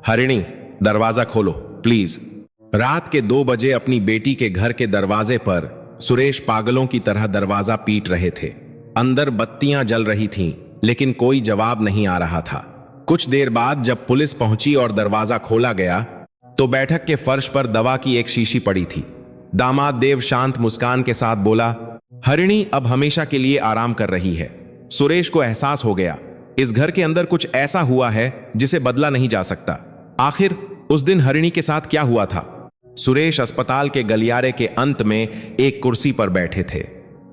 हरिणी, दरवाजा खोलो प्लीज। रात के 2 बजे अपनी बेटी के घर के दरवाजे पर सुरेश पागलों की तरह दरवाजा पीट रहे थे। अंदर बत्तियां जल रही थीं, लेकिन कोई जवाब नहीं आ रहा था। कुछ देर बाद जब पुलिस पहुंची और दरवाजा खोला गया तो बैठक के फर्श पर दवा की एक शीशी पड़ी थी। दामाद देव शांत मुस्कान के साथ बोला, हरिणी अब हमेशा के लिए आराम कर रही है। सुरेश को एहसास हो गया, इस घर के अंदर कुछ ऐसा हुआ है जिसे बदला नहीं जा सकता। आखिर उस दिन हरिणी के साथ क्या हुआ था? सुरेश अस्पताल के गलियारे के अंत में एक कुर्सी पर बैठे थे।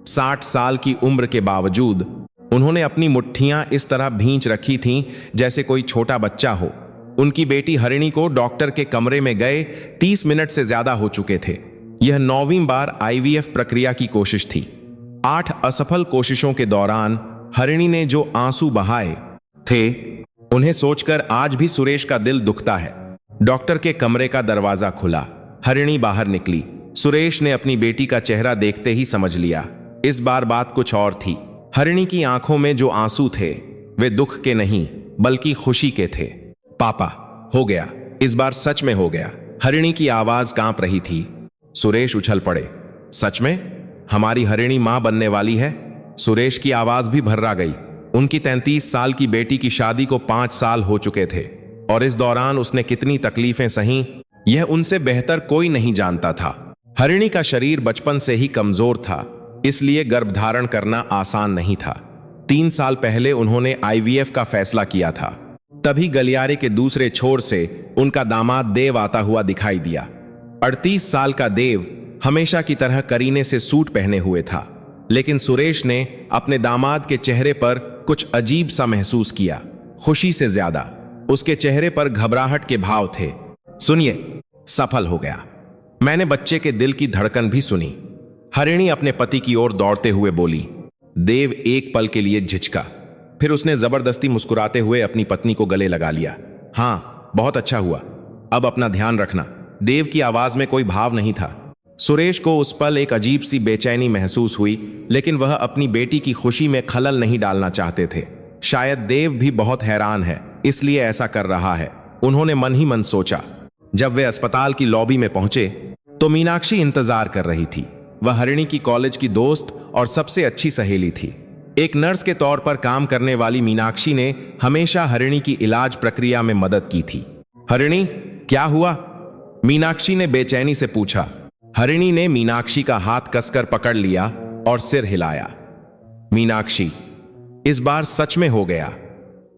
60 साल की उम्र के बावजूद उन्होंने अपनी मुट्ठियां इस तरह भींच रखी थीं जैसे कोई छोटा बच्चा हो। उनकी बेटी हरिणी को डॉक्टर के कमरे में गए 30 मिनट से ज्यादा हो चुके थे। यह 9वीं बार आईवीएफ प्रक्रिया की कोशिश थी। 8 असफल कोशिशों के दौरान हरिणी ने जो आंसू बहाए थे, उन्हें सोचकर आज भी सुरेश का दिल दुखता है। डॉक्टर के कमरे का दरवाजा खुला, हरिणी बाहर निकली। सुरेश ने अपनी बेटी का चेहरा देखते ही समझ लिया, इस बार बात कुछ और थी। हरिणी की आंखों में जो आंसू थे वे दुख के नहीं बल्कि खुशी के थे। पापा, हो गया, इस बार सच में हो गया। हरिणी की आवाज कांप रही थी। सुरेश उछल पड़े, सच में? हमारी हरिणी मां बनने वाली है? सुरेश की आवाज भी भर्रा गई। उनकी 33 साल की बेटी की शादी को 5 साल हो चुके थे और इस दौरान उसने कितनी तकलीफें सही, यह उनसे बेहतर कोई नहीं जानता था। हरिणी का शरीर बचपन से ही कमजोर था, इसलिए गर्भधारण करना आसान नहीं था। 3 साल पहले उन्होंने आईवीएफ का फैसला किया था। तभी गलियारे के दूसरे छोर से उनका दामाद देव आता हुआ दिखाई दिया। 38 साल का देव हमेशा की तरह करीने से सूट पहने हुए था, लेकिन सुरेश ने अपने दामाद के चेहरे पर कुछ अजीब सा महसूस किया। खुशी से ज्यादा उसके चेहरे पर घबराहट के भाव थे। सुनिए, सफल हो गया। मैंने बच्चे के दिल की धड़कन भी सुनी। हरिणी अपने पति की ओर दौड़ते हुए बोली। देव एक पल के लिए झिझका, फिर उसने जबरदस्ती मुस्कुराते हुए अपनी पत्नी को गले लगा लिया। हाँ, बहुत अच्छा हुआ, अब अपना ध्यान रखना। देव की आवाज में कोई भाव नहीं था। सुरेश को उस पल एक अजीब सी बेचैनी महसूस हुई, लेकिन वह अपनी बेटी की खुशी में खलल नहीं डालना चाहते थे। शायद देव भी बहुत हैरान है, इसलिए ऐसा कर रहा है, उन्होंने मन ही मन सोचा। जब वे अस्पताल की लॉबी में पहुंचे तो मीनाक्षी इंतजार कर रही थी। वह हरिणी की कॉलेज की दोस्त और सबसे अच्छी सहेली थी। एक नर्स के तौर पर काम करने वाली मीनाक्षी ने हमेशा हरिणी की इलाज प्रक्रिया में मदद की थी। हरिणी, क्या हुआ? मीनाक्षी ने बेचैनी से पूछा। हरिणी ने मीनाक्षी का हाथ कसकर पकड़ लिया और सिर हिलाया। मीनाक्षी, इस बार सच में हो गया,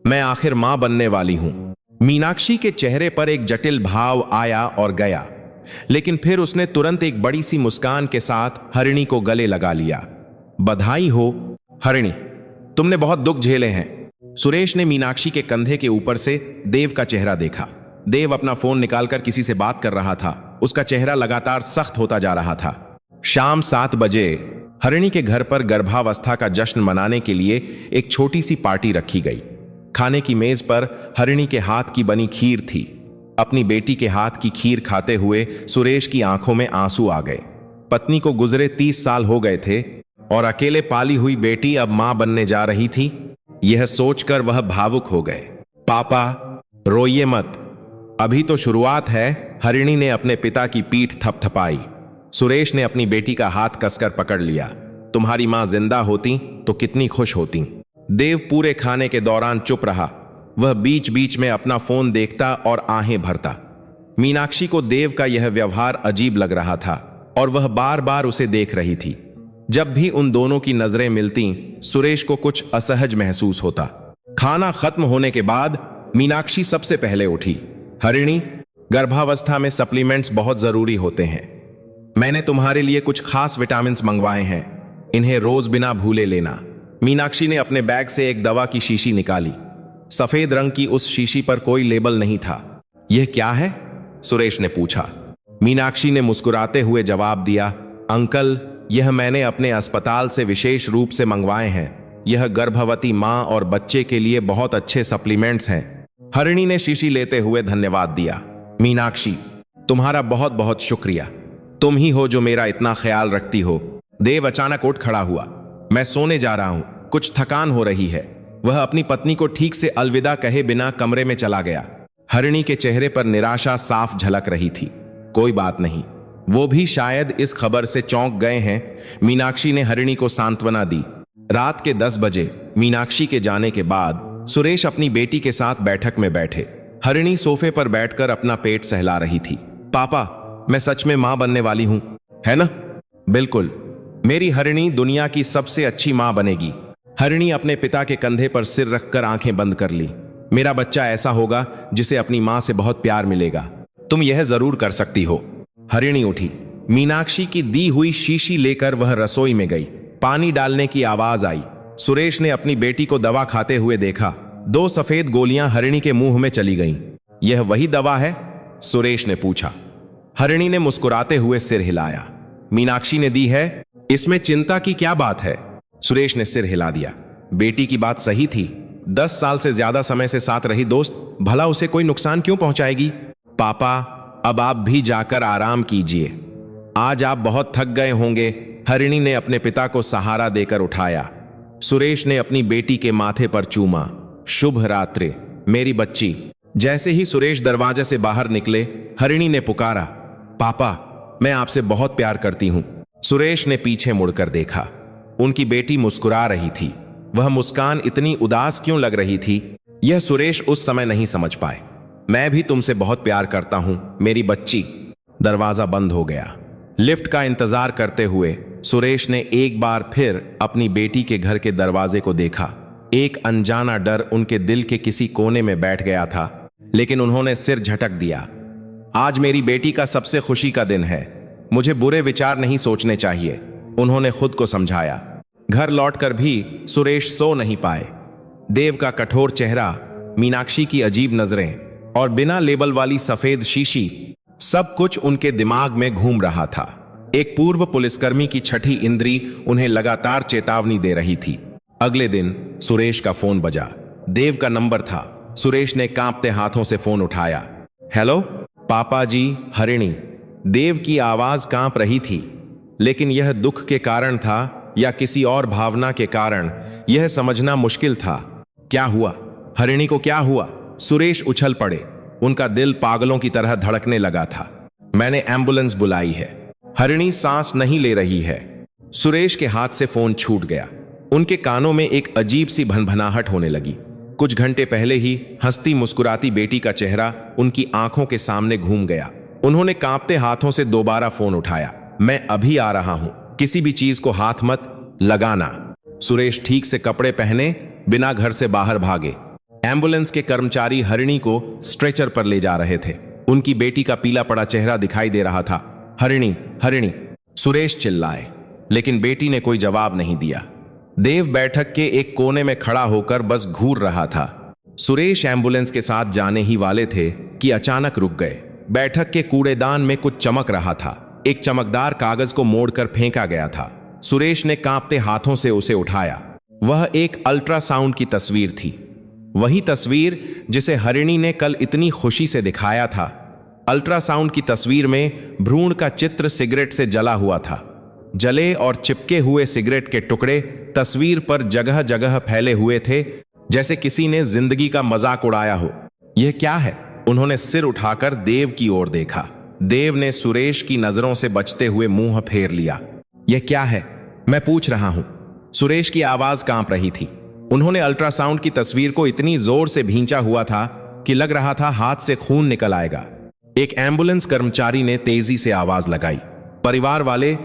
मैं आखिर मां बनने वाली हूं। मीनाक्षी के चेहरे पर एक जटिल भाव आया और गया, लेकिन फिर उसने तुरंत एक बड़ी सी मुस्कान के साथ हरिणी को गले लगा लिया। बधाई हो हरिणी, तुमने बहुत दुख झेले हैं। सुरेश ने मीनाक्षी के कंधे के ऊपर से देव का चेहरा देखा। देव अपना फोन निकालकर किसी से बात कर रहा था। उसका चेहरा लगातार सख्त होता जा रहा था। शाम 7 बजे हरिणी के घर पर गर्भावस्था का जश्न मनाने के लिए एक छोटी सी पार्टी रखी गई। खाने की मेज पर हरिणी के हाथ की बनी खीर थी। अपनी बेटी के हाथ की खीर खाते हुए सुरेश की आंखों में आंसू आ गए। पत्नी को गुजरे 30 साल हो गए थे और अकेले पाली हुई बेटी अब मां बनने जा रही थी, यह सोचकर वह भावुक हो गए। पापा, रोइए मत, अभी तो शुरुआत है। हरिणी ने अपने पिता की पीठ थपथपाई। सुरेश ने अपनी बेटी का हाथ कसकर पकड़ लिया। तुम्हारी मां जिंदा होती तो कितनी खुश होती। देव पूरे खाने के दौरान चुप रहा। वह बीच बीच में अपना फोन देखता और आहें भरता। मीनाक्षी को देव का यह व्यवहार अजीब लग रहा था और वह बार बार उसे देख रही थी। जब भी उन दोनों की नजरें मिलती, सुरेश को कुछ असहज महसूस होता। खाना खत्म होने के बाद मीनाक्षी सबसे पहले उठी। हरिणी, गर्भावस्था में सप्लीमेंट्स बहुत जरूरी होते हैं। मैंने तुम्हारे लिए कुछ खास विटामिन्स मंगवाए हैं, इन्हें रोज बिना भूले लेना। मीनाक्षी ने अपने बैग से एक दवा की शीशी निकाली। सफेद रंग की उस शीशी पर कोई लेबल नहीं था। यह क्या है? सुरेश ने पूछा। मीनाक्षी ने मुस्कुराते हुए जवाब दिया, अंकल, यह मैंने अपने अस्पताल से विशेष रूप से मंगवाए हैं। यह गर्भवती मां और बच्चे के लिए बहुत अच्छे सप्लीमेंट्स हैं। हरिणी ने शीशी लेते हुए धन्यवाद दिया। मीनाक्षी, तुम्हारा बहुत बहुत शुक्रिया। तुम ही हो जो मेरा इतना ख्याल रखती हो। देव अचानक उठ खड़ा हुआ। मैं सोने जा रहा हूं, कुछ थकान हो रही है। वह अपनी पत्नी को ठीक से अलविदा कहे बिना कमरे में चला गया। हरिणी के चेहरे पर निराशा साफ झलक रही थी। कोई बात नहीं, वो भी शायद इस खबर से चौंक गए हैं। मीनाक्षी ने हरिणी को सांत्वना दी। रात के 10 बजे मीनाक्षी के जाने के बाद सुरेश अपनी बेटी के साथ बैठक में बैठे। हरिणी सोफे पर बैठकर अपना पेट सहला रही थी। पापा, मैं सच में मां बनने वाली हूं, है ना? बिल्कुल, मेरी हरिणी दुनिया की सबसे अच्छी मां बनेगी। हरिणी अपने पिता के कंधे पर सिर रखकर आंखें बंद कर ली। मेरा बच्चा ऐसा होगा जिसे अपनी मां से बहुत प्यार मिलेगा। तुम यह जरूर कर सकती हो। हरिणी उठी। मीनाक्षी की दी हुई शीशी लेकर वह रसोई में गई। पानी डालने की आवाज आई। सुरेश ने अपनी बेटी को दवा खाते हुए देखा। 2 सफेद गोलियां हरिणी के मुंह में चली गईं। यह वही दवा है? सुरेश ने पूछा। हरिणी ने मुस्कुराते हुए सिर हिलाया। मीनाक्षी ने दी है, इसमें चिंता की क्या बात है? सुरेश ने सिर हिला दिया। बेटी की बात सही थी। 10 साल से ज्यादा समय से साथ रही दोस्त, भला उसे कोई नुकसान क्यों पहुंचाएगी? पापा, अब आप भी जाकर आराम कीजिए। आज आप बहुत थक गए होंगे। हरिणी ने अपने पिता को सहारा देकर उठाया। सुरेश ने अपनी बेटी के माथे पर चूमा। शुभ रात्रि मेरी बच्ची। जैसे ही सुरेश दरवाजे से बाहर निकले, हरिणी ने पुकारा, पापा, मैं आपसे बहुत प्यार करती हूं। सुरेश ने पीछे मुड़कर देखा। उनकी बेटी मुस्कुरा रही थी। वह मुस्कान इतनी उदास क्यों लग रही थी, यह सुरेश उस समय नहीं समझ पाए। मैं भी तुमसे बहुत प्यार करता हूं मेरी बच्ची। दरवाजा बंद हो गया। लिफ्ट का इंतजार करते हुए सुरेश ने एक बार फिर अपनी बेटी के घर के दरवाजे को देखा। एक अनजाना डर उनके दिल के किसी कोने में बैठ गया था, लेकिन उन्होंने सिर झटक दिया। आज मेरी बेटी का सबसे खुशी का दिन है। मुझे बुरे विचार नहीं सोचने चाहिए, उन्होंने खुद को समझाया। घर लौटकर भी सुरेश सो नहीं पाए। देव का कठोर चेहरा, मीनाक्षी की अजीब नजरें और बिना लेबल वाली सफेद शीशी, सब कुछ उनके दिमाग में घूम रहा था। एक पूर्व पुलिसकर्मी की छठी इंद्री उन्हें लगातार चेतावनी दे रही थी। अगले दिन सुरेश का फोन बजा। देव का नंबर था। सुरेश ने कांपते हाथों से फोन उठाया। हेलो पापा जी, हरिणी। देव की आवाज कांप रही थी, लेकिन यह दुख के कारण था या किसी और भावना के कारण, यह समझना मुश्किल था। क्या हुआ? हरिणी को क्या हुआ? सुरेश उछल पड़े। उनका दिल पागलों की तरह धड़कने लगा था। मैंने एम्बुलेंस बुलाई है। हरिणी सांस नहीं ले रही है। सुरेश के हाथ से फोन छूट गया। उनके कानों में एक अजीब सी भनभनाहट होने लगी। कुछ घंटे पहले ही हंसती मुस्कुराती बेटी का चेहरा उनकी आंखों के सामने घूम गया। उन्होंने कांपते हाथों से दोबारा फोन उठाया। मैं अभी आ रहा हूं, किसी भी चीज को हाथ मत लगाना। सुरेश ठीक से कपड़े पहने बिना घर से बाहर भागे। एम्बुलेंस के कर्मचारी हरिणी को स्ट्रेचर पर ले जा रहे थे। उनकी बेटी का पीला पड़ा चेहरा दिखाई दे रहा था। हरिणी, हरिणी, सुरेश चिल्लाए, लेकिन बेटी ने कोई जवाब नहीं दिया। देव बैठक के एक कोने में खड़ा होकर बस घूर रहा था। सुरेश एम्बुलेंस के साथ जाने ही वाले थे कि अचानक रुक गए। बैठक के कूड़ेदान में कुछ चमक रहा था। एक चमकदार कागज को मोड़कर फेंका गया था। सुरेश ने कांपते हाथों से उसे उठाया। वह एक अल्ट्रासाउंड की तस्वीर थी। वही तस्वीर जिसे हरिणी ने कल इतनी खुशी से दिखाया था। अल्ट्रासाउंड की तस्वीर में भ्रूण का चित्र सिगरेट से जला हुआ था। जले और चिपके हुए सिगरेट के टुकड़े तस्वीर पर जगह जगह फैले हुए थे, जैसे किसी ने जिंदगी का मजाक उड़ाया हो। यह क्या है? उन्होंने सिर उठाकर देव की ओर देखा। देव ने सुरेश की नजरों से बचते हुए मुंह फेर लिया। यह क्या है? मैं पूछ रहा हूं। सुरेश की आवाज कांप रही थी। उन्होंने अल्ट्रासाउंड की तस्वीर को इतनी जोर से भींचा हुआ था कि लग रहा था हाथ से खून निकल आएगा। एक एम्बुलेंस कर्मचारी ने तेजी से आवाज लगाई, परिवार वाले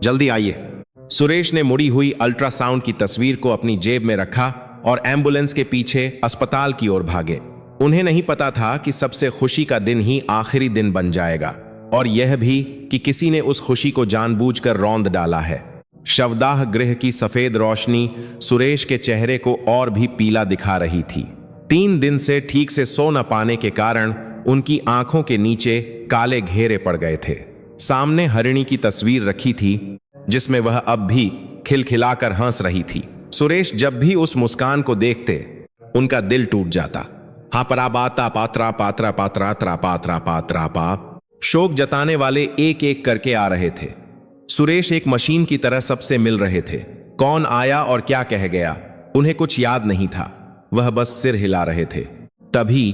जल्दी आइए। सुरेश ने मुड़ी हुई अल्ट्रासाउंड की तस्वीर को अपनी जेब में रखा और एम्बुलेंस के पीछे अस्पताल की ओर भागे। उन्हें नहीं पता था कि सबसे खुशी का दिन ही आखिरी दिन बन जाएगा, और यह भी कि किसी ने उस खुशी को जानबूझकर रौंद डाला है। शवदाह गृह की सफेद रोशनी सुरेश के चेहरे को और भी पीला दिखा रही थी। 3 दिन से ठीक से सो न पाने के कारण उनकी आंखों के नीचे काले घेरे पड़ गए थे। सामने हरिणी की तस्वीर रखी थी, जिसमें वह अब भी खिलखिलाकर हंस रही थी। सुरेश जब भी उस मुस्कान को देखते, उनका दिल टूट जाता। हाँ पराबाता पात्रा पात्रा पात्रा त्रा पात्रा पात्रा पाप। शोक जताने वाले एक एक करके आ रहे थे। सुरेश एक मशीन की तरह सबसे मिल रहे थे। कौन आया और क्या कह गया, उन्हें कुछ याद नहीं था। वह बस सिर हिला रहे थे। तभी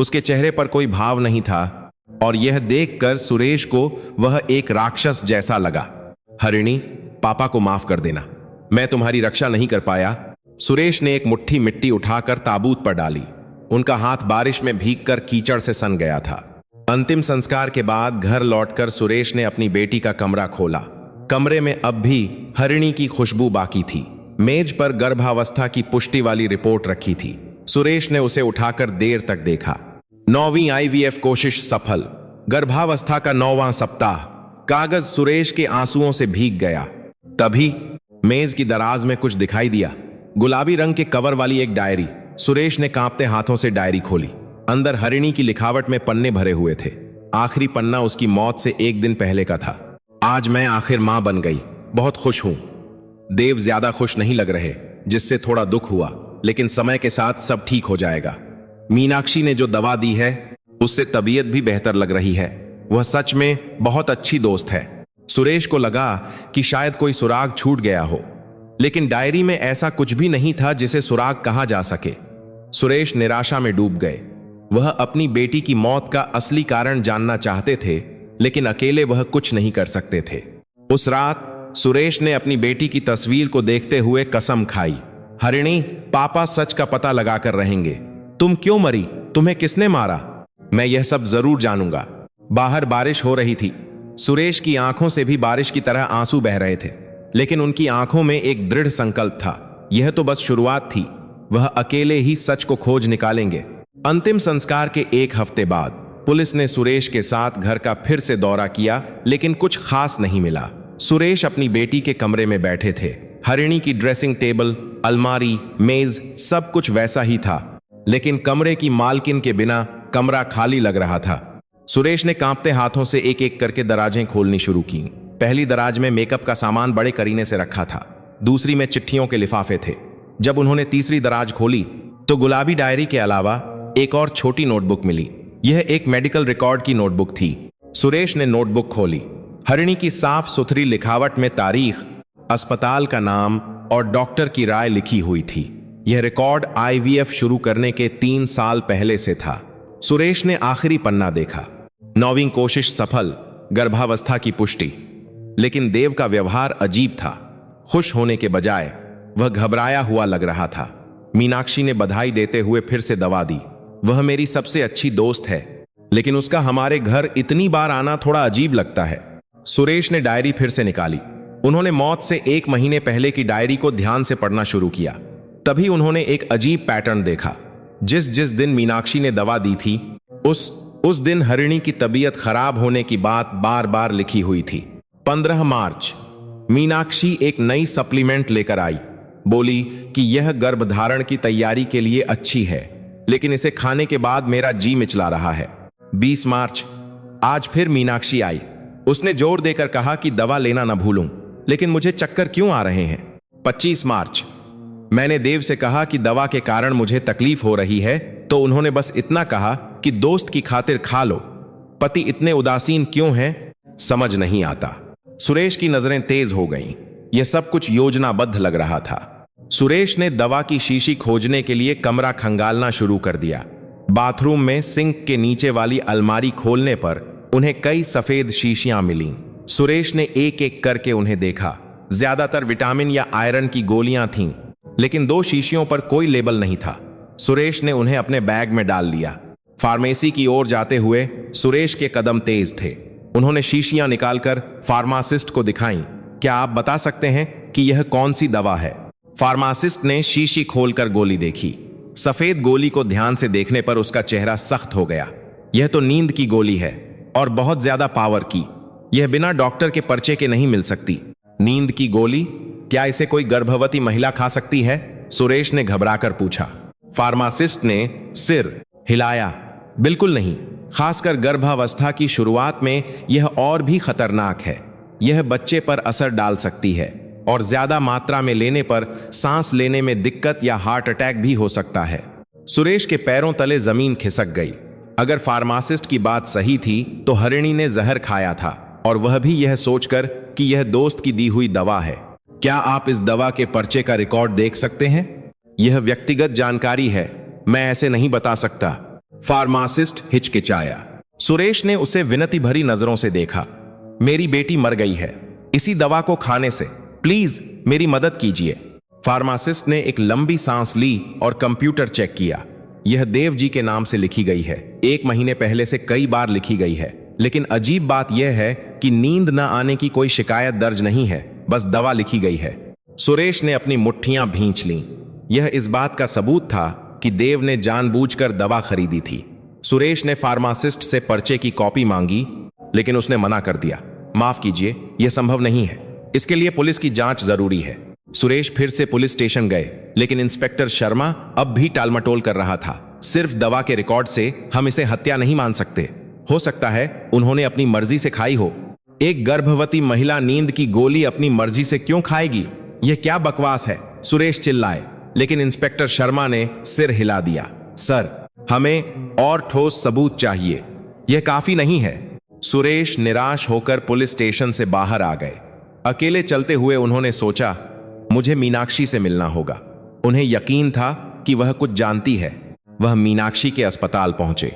उसके चेहरे पर कोई भाव नहीं था और यह देखकर सुरेश को वह एक राक्षस जैसा लगा। हरिणी, पापा को माफ कर देना, मैं तुम्हारी रक्षा नहीं कर पाया। सुरेश ने एक मुट्ठी मिट्टी उठाकर ताबूत पर डाली। उनका हाथ बारिश में भीगकर कीचड़ से सन गया था। अंतिम संस्कार के बाद घर लौटकर सुरेश ने अपनी बेटी का कमरा खोला। कमरे में अब भी हरिणी की खुशबू बाकी थी। मेज पर गर्भावस्था की पुष्टि वाली रिपोर्ट रखी थी। सुरेश ने उसे उठाकर देर तक देखा। 9वीं आईवीएफ कोशिश सफल। गर्भावस्था का 9वां सप्ताह। कागज सुरेश के आंसुओं से भीग गया। तभी मेज की दराज में कुछ दिखाई दिया। गुलाबी रंग के कवर वाली एक डायरी। सुरेश ने कांपते हाथों से डायरी खोली। अंदर हरिणी की लिखावट में पन्ने भरे हुए थे। आखिरी पन्ना उसकी मौत से एक दिन पहले का था। आज मैं आखिर मां बन गई, बहुत खुश हूं। देव ज्यादा खुश नहीं लग रहे, जिससे थोड़ा दुख हुआ, लेकिन समय के साथ सब ठीक हो जाएगा। मीनाक्षी ने जो दवा दी है उससे तबीयत भी बेहतर लग रही है। वह सच में बहुत अच्छी दोस्त है। सुरेश को लगा कि शायद कोई सुराग छूट गया हो, लेकिन डायरी में ऐसा कुछ भी नहीं था जिसे सुराग कहा जा सके। सुरेश निराशा में डूब गए। वह अपनी बेटी की मौत का असली कारण जानना चाहते थे, लेकिन अकेले वह कुछ नहीं कर सकते थे। उस रात सुरेश ने अपनी बेटी की तस्वीर को देखते हुए कसम खाई, हरिणी, पापा सच का पता लगाकर रहेंगे। तुम क्यों मरी? तुम्हें किसने मारा? मैं यह सब जरूर जानूंगा। बाहर बारिश हो रही थी। सुरेश की आंखों से भी बारिश की तरह आंसू बह रहे थे, लेकिन उनकी आंखों में एक दृढ़ संकल्प था। यह तो बस शुरुआत थी। वह अकेले ही सच को खोज निकालेंगे। अंतिम संस्कार के एक हफ्ते बाद पुलिस ने सुरेश के साथ घर का फिर से दौरा किया, लेकिन कुछ खास नहीं मिला। सुरेश अपनी बेटी के कमरे में बैठे थे। हरिणी की ड्रेसिंग टेबल, अलमारी, मेज सब कुछ वैसा ही था, लेकिन कमरे की मालकिन के बिना कमरा खाली लग रहा था। सुरेश ने कांपते हाथों से एक एक करके दराजें खोलनी शुरू की। पहली दराज में मेकअप का सामान बड़े करीने से रखा था। दूसरी में चिट्ठियों के लिफाफे थे। जब उन्होंने तीसरी दराज खोली तो गुलाबी डायरी के अलावा एक और छोटी नोटबुक मिली। यह एक मेडिकल रिकॉर्ड की नोटबुक थी। सुरेश ने नोटबुक खोली। हरिणी की साफ सुथरी लिखावट में तारीख, अस्पताल का नाम और डॉक्टर की राय लिखी हुई थी। यह रिकॉर्ड आईवीएफ शुरू करने के 3 साल पहले से था। सुरेश ने आखिरी पन्ना देखा। 9वीं कोशिश सफल, गर्भावस्था की पुष्टि। लेकिन देव का व्यवहार अजीब था। खुश होने के बजाय वह घबराया हुआ लग रहा था। मीनाक्षी ने बधाई देते हुए फिर से दवा दी। वह मेरी सबसे अच्छी दोस्त है, लेकिन उसका हमारे घर इतनी बार आना थोड़ा अजीब लगता है। सुरेश ने डायरी फिर से निकाली। उन्होंने मौत से 1 महीने पहले की डायरी को ध्यान से पढ़ना शुरू किया। तभी उन्होंने एक अजीब पैटर्न देखा। जिस जिस दिन मीनाक्षी ने दवा दी थी, उस दिन हरिणी की तबीयत खराब होने की बात बार बार लिखी हुई थी। 15 मार्च, मीनाक्षी एक नई सप्लीमेंट लेकर आई। बोली कि यह गर्भधारण की तैयारी के लिए अच्छी है, लेकिन इसे खाने के बाद मेरा जी मिचला रहा है। 20 मार्च, आज फिर मीनाक्षी आई। उसने जोर देकर कहा कि दवा लेना न भूलूं, लेकिन मुझे चक्कर क्यों आ रहे हैं। 25 मार्च, मैंने देव से कहा कि दवा के कारण मुझे तकलीफ हो रही है, तो उन्होंने बस इतना कहा कि दोस्त की खातिर खा लो। पति इतने उदासीन क्यों हैं, समझ नहीं आता। सुरेश की नजरें तेज हो गईं। यह सब कुछ योजनाबद्ध लग रहा था। सुरेश ने दवा की शीशी खोजने के लिए कमरा खंगालना शुरू कर दिया। बाथरूम में सिंक के नीचे वाली अलमारी खोलने पर उन्हें कई सफेद शीशियां मिलीं। सुरेश ने एक एक करके उन्हें देखा। ज्यादातर विटामिन या आयरन की गोलियां थीं, लेकिन 2 शीशियों पर कोई लेबल नहीं था। सुरेश ने उन्हें अपने बैग में डाल लिया। फार्मेसी की ओर जाते हुए सुरेश के कदम तेज थे। उन्होंने शीशियां निकालकर फार्मासिस्ट को दिखाईं। क्या आप बता सकते हैं कि यह कौन सी दवा है? फार्मासिस्ट ने शीशी खोलकर गोली देखी। सफेद गोली को ध्यान से देखने पर उसका चेहरा सख्त हो गया। यह तो नींद की गोली है, और बहुत ज्यादा पावर की। यह बिना डॉक्टर के पर्चे के नहीं मिल सकती। नींद की गोली? क्या इसे कोई गर्भवती महिला खा सकती है? सुरेश ने घबराकर पूछा। फार्मासिस्ट ने सिर हिलाया। बिल्कुल नहीं, खासकर गर्भावस्था की शुरुआत में यह और भी खतरनाक है। यह बच्चे पर असर डाल सकती है, और ज्यादा मात्रा में लेने पर सांस लेने में दिक्कत या हार्ट अटैक भी हो सकता है। सुरेश के पैरों तले जमीन खिसक गई। अगर फार्मासिस्ट की बात सही थी तो हरिणी ने जहर खाया था, और वह भी यह सोचकर कि यह दोस्त की दी हुई दवा है। क्या आप इस दवा के पर्चे का रिकॉर्ड देख सकते हैं? यह व्यक्तिगत जानकारी है, मैं ऐसे नहीं बता सकता। फार्मासिस्ट हिचकिचाया। सुरेश ने उसे विनती भरी नजरों से देखा। मेरी बेटी मर गई है इसी दवा को खाने से, प्लीज मेरी मदद कीजिए। फार्मासिस्ट ने एक लंबी सांस ली और कंप्यूटर चेक किया। यह देव जी के नाम से लिखी गई है। 1 महीने पहले से कई बार लिखी गई है, लेकिन अजीब बात यह है कि नींद न आने की कोई शिकायत दर्ज नहीं है, बस दवा लिखी गई है। सुरेश ने अपनी मुट्ठियां भींच लीं। यह इस बात का सबूत था कि देव ने जानबूझकर दवा खरीदी थी। सुरेश ने फार्मासिस्ट से पर्चे की कॉपी मांगी, लेकिन उसने मना कर दिया। माफ कीजिए, यह संभव नहीं है, इसके लिए पुलिस की जांच जरूरी है। सुरेश फिर से पुलिस स्टेशन गए, लेकिन इंस्पेक्टर शर्मा अब भी टालमटोल कर रहा था। सिर्फ दवा के रिकॉर्ड से हम इसे हत्या नहीं मान सकते। हो सकता है उन्होंने अपनी मर्जी से खाई हो। एक गर्भवती महिला नींद की गोली अपनी मर्जी से क्यों खाएगी? यह क्या बकवास है? सुरेश चिल्लाए, लेकिन इंस्पेक्टर शर्मा ने सिर हिला दिया। सर, हमें और ठोस सबूत चाहिए, यह काफी नहीं है। सुरेश निराश होकर पुलिस स्टेशन से बाहर आ गए। अकेले चलते हुए उन्होंने सोचा, मुझे मीनाक्षी से मिलना होगा। उन्हें यकीन था कि वह कुछ जानती है। वह मीनाक्षी के अस्पताल पहुंचे।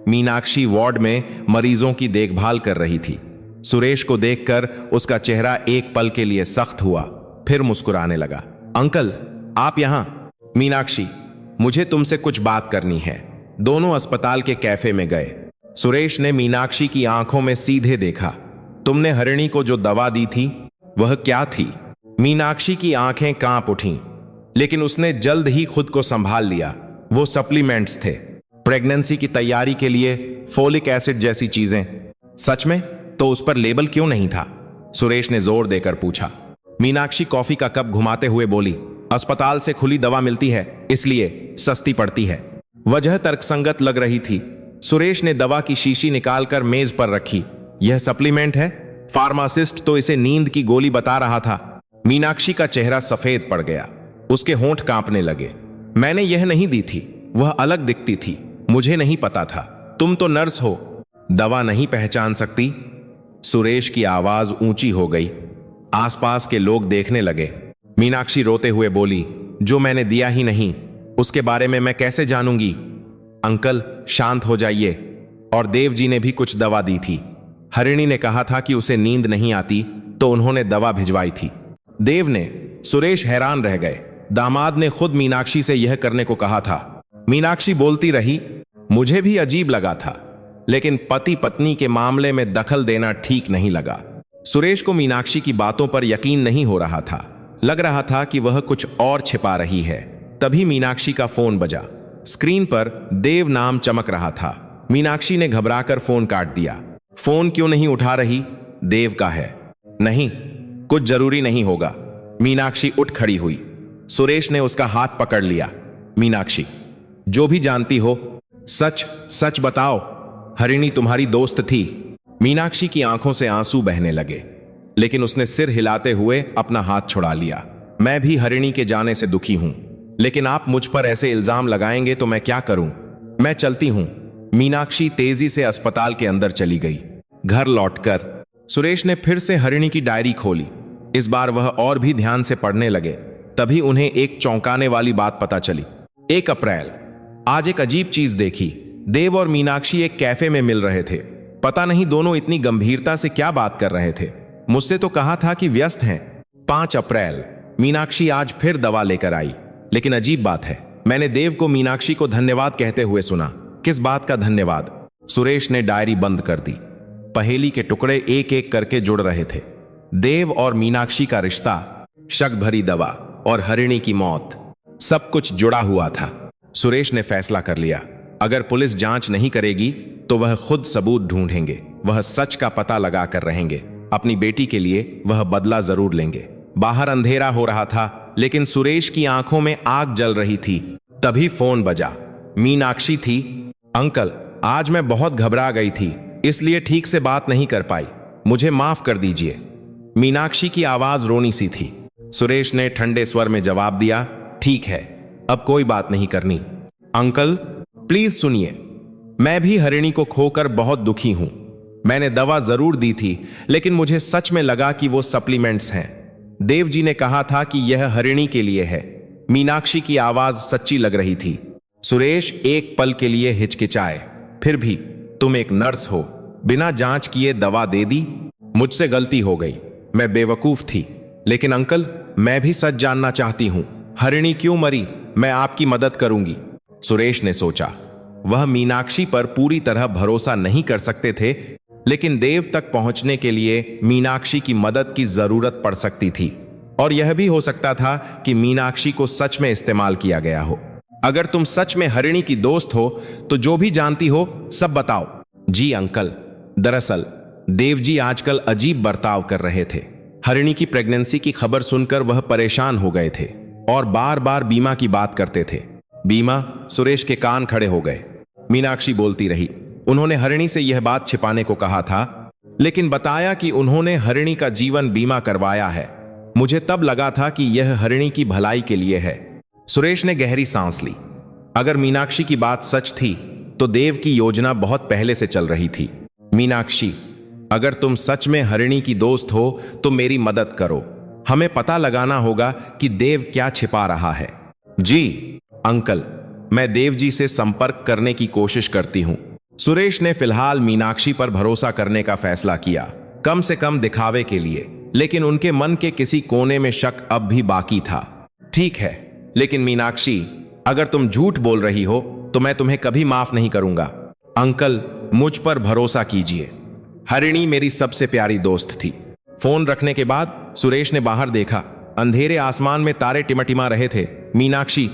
मीनाक्षी वार्ड में मरीजों की देखभाल कर रही थी। सुरेश को देखकर उसका चेहरा एक पल के लिए सख्त हुआ, फिर मुस्कुराने लगा। अंकल, आप यहां? मीनाक्षी, मुझे तुमसे कुछ बात करनी है। दोनों अस्पताल के कैफे में गए। सुरेश ने मीनाक्षी की आंखों में सीधे देखा। तुमने हरिणी को जो दवा दी थी वह क्या थी? मीनाक्षी की आंखें कांप उठीं, लेकिन उसने जल्द ही खुद को संभाल लिया। वो सप्लीमेंट्स थे, प्रेगनेंसी की तैयारी के लिए, फोलिक एसिड जैसी चीजें। सच में? तो उस पर लेबल क्यों नहीं था? सुरेश ने जोर देकर पूछा। मीनाक्षी कॉफी का कप घुमाते हुए बोली, अस्पताल से खुली दवा मिलती है, इसलिए सस्ती पड़ती है। वजह तर्कसंगत लग रही थी। सुरेश ने दवा की शीशी निकालकर मेज पर रखी। यह सप्लीमेंट है? फार्मासिस्ट तो इसे नींद की गोली बता रहा था। मीनाक्षी का चेहरा सफेद पड़ गया, उसके होंठ कांपने लगे। मैंने यह नहीं दी थी, वह अलग दिखती थी, मुझे नहीं पता था। तुम तो नर्स हो, दवा नहीं पहचान सकती? सुरेश की आवाज ऊंची हो गई। आसपास के लोग देखने लगे। मीनाक्षी रोते हुए बोली, जो मैंने दिया ही नहीं उसके बारे में मैं कैसे जानूंगी? अंकल, शांत हो जाइए। और देव जी ने भी कुछ दवा दी थी। हरिणी ने कहा था कि उसे नींद नहीं आती, तो उन्होंने दवा भिजवाई थी। देव ने? सुरेश हैरान रह गए। दामाद ने खुद मीनाक्षी से यह करने को कहा था। मीनाक्षी बोलती रही, मुझे भी अजीब लगा था, लेकिन पति पत्नी के मामले में दखल देना ठीक नहीं लगा। सुरेश को मीनाक्षी की बातों पर यकीन नहीं हो रहा था। लग रहा था कि वह कुछ और छिपा रही है। तभी मीनाक्षी का फोन बजा। स्क्रीन पर देव नाम चमक रहा था। मीनाक्षी ने घबराकर फोन काट दिया। फोन क्यों नहीं उठा रही? देव का है। नहीं, कुछ जरूरी नहीं होगा। मीनाक्षी उठ खड़ी हुई। सुरेश ने उसका हाथ पकड़ लिया। मीनाक्षी, जो भी जानती हो सच सच बताओ। हरिणी तुम्हारी दोस्त थी? मीनाक्षी की आंखों से आंसू बहने लगे, लेकिन उसने सिर हिलाते हुए अपना हाथ छुड़ा लिया। मैं भी हरिणी के जाने से दुखी हूं, लेकिन आप मुझ पर ऐसे इल्जाम लगाएंगे तो मैं क्या करूं? मैं चलती हूं। मीनाक्षी तेजी से अस्पताल के अंदर चली गई। घर लौटकर सुरेश ने फिर से हरिणी की डायरी खोली। इस बार वह और भी ध्यान से पढ़ने लगे। तभी उन्हें एक चौंकाने वाली बात पता चली। 1 अप्रैल, आज एक अजीब चीज देखी। देव और मीनाक्षी एक कैफे में मिल रहे थे। पता नहीं दोनों इतनी गंभीरता से क्या बात कर रहे थे। मुझसे तो कहा था कि व्यस्त हैं। 5 अप्रैल, मीनाक्षी आज फिर दवा लेकर आई, लेकिन अजीब बात है, मैंने देव को मीनाक्षी को धन्यवाद कहते हुए सुना। किस बात का धन्यवाद? सुरेश ने डायरी बंद कर दी। पहेली के टुकड़े एक एक करके जुड़ रहे थे। देव और मीनाक्षी का रिश्ता, शक भरी दवा और हरिणी की मौत, सब कुछ जुड़ा हुआ था। सुरेश ने फैसला कर लिया, अगर पुलिस जांच नहीं करेगी तो वह खुद सबूत ढूंढेंगे। वह सच का पता लगा कर रहेंगे। अपनी बेटी के लिए वह बदला जरूर लेंगे। बाहर अंधेरा हो रहा था, लेकिन सुरेश की आंखों में आग जल रही थी। तभी फोन बजा। मीनाक्षी थी। अंकल, आज मैं बहुत घबरा गई थी, इसलिए ठीक से बात नहीं कर पाई, मुझे माफ कर दीजिए। मीनाक्षी की आवाज रोनी सी थी। सुरेश ने ठंडे स्वर में जवाब दिया, ठीक है, अब कोई बात नहीं करनी। अंकल, प्लीज सुनिए, मैं भी हरिणी को खोकर बहुत दुखी हूं। मैंने दवा जरूर दी थी, लेकिन मुझे सच में लगा कि वो सप्लीमेंट्स हैं। देव जी ने कहा था कि यह हरिणी के लिए है। मीनाक्षी की आवाज सच्ची लग रही थी। सुरेश एक पल के लिए हिचकिचाए। फिर भी, तुम एक नर्स हो, बिना जांच किए दवा दे दी। मुझसे गलती हो गई, मैं बेवकूफ थी। लेकिन अंकल, मैं भी सच जानना चाहती हूं, हरिणी क्यों मरी? मैं आपकी मदद करूंगी। सुरेश ने सोचा, वह मीनाक्षी पर पूरी तरह भरोसा नहीं कर सकते थे, लेकिन देव तक पहुंचने के लिए मीनाक्षी की मदद की जरूरत पड़ सकती थी। और यह भी हो सकता था कि मीनाक्षी को सच में इस्तेमाल किया गया हो। अगर तुम सच में हरिणी की दोस्त हो तो जो भी जानती हो सब बताओ। जी अंकल, दरअसल देवजी आजकल अजीब बर्ताव कर रहे थे। हरिणी की प्रेगनेंसी की खबर सुनकर वह परेशान हो गए थे और बार बार बीमा की बात करते थे। बीमा? सुरेश के कान खड़े हो गए। मीनाक्षी बोलती रही, उन्होंने हरिणी से यह बात छिपाने को कहा था, लेकिन बताया कि उन्होंने हरिणी का जीवन बीमा करवाया है। मुझे तब लगा था कि यह हरिणी की भलाई के लिए है। सुरेश ने गहरी सांस ली। अगर मीनाक्षी की बात सच थी तो देव की योजना बहुत पहले से चल रही थी। मीनाक्षी, अगर तुम सच में हरिणी की दोस्त हो तो मेरी मदद करो। हमें पता लगाना होगा कि देव क्या छिपा रहा है। जी अंकल, मैं देव जी से संपर्क करने की कोशिश करती हूं। सुरेश ने फिलहाल मीनाक्षी पर भरोसा करने का फैसला किया, कम से कम दिखावे के लिए। लेकिन उनके मन के किसी कोने में शक अब भी बाकी था। ठीक है, लेकिन मीनाक्षी, अगर तुम झूठ बोल रही हो तो मैं तुम्हें कभी माफ नहीं करूंगा। अंकल, मुझ पर भरोसा कीजिए, हरिणी मेरी सबसे प्यारी दोस्त थी। फोन रखने के बाद सुरेश ने बाहर देखा। अंधेरे आसमान में तारे टिमटिमा रहे थे। मीनाक्षी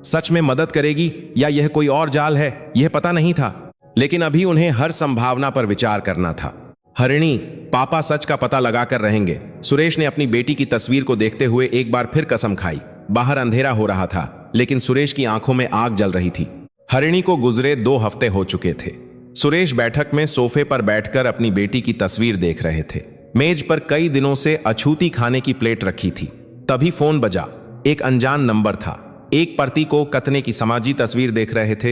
सच में मदद करेगी या यह कोई और जाल है, यह पता नहीं था। लेकिन अभी उन्हें हर संभावना पर विचार करना था। हरिणी, पापा सच का पता लगाकर रहेंगे। सुरेश ने अपनी बेटी की तस्वीर को देखते हुए एक बार फिर कसम खाई। बाहर अंधेरा हो रहा था, लेकिन सुरेश की आंखों में आग जल रही थी। हरिणी को गुजरे 2 हफ्ते हो चुके थे। सुरेश बैठक में सोफे पर बैठकर अपनी बेटी की तस्वीर देख रहे थे। मेज पर कई दिनों से अछूती खाने की प्लेट रखी थी। तभी फोन बजा। एक अनजान नंबर था। एक पति को कतने की समाजी तस्वीर देख रहे थे।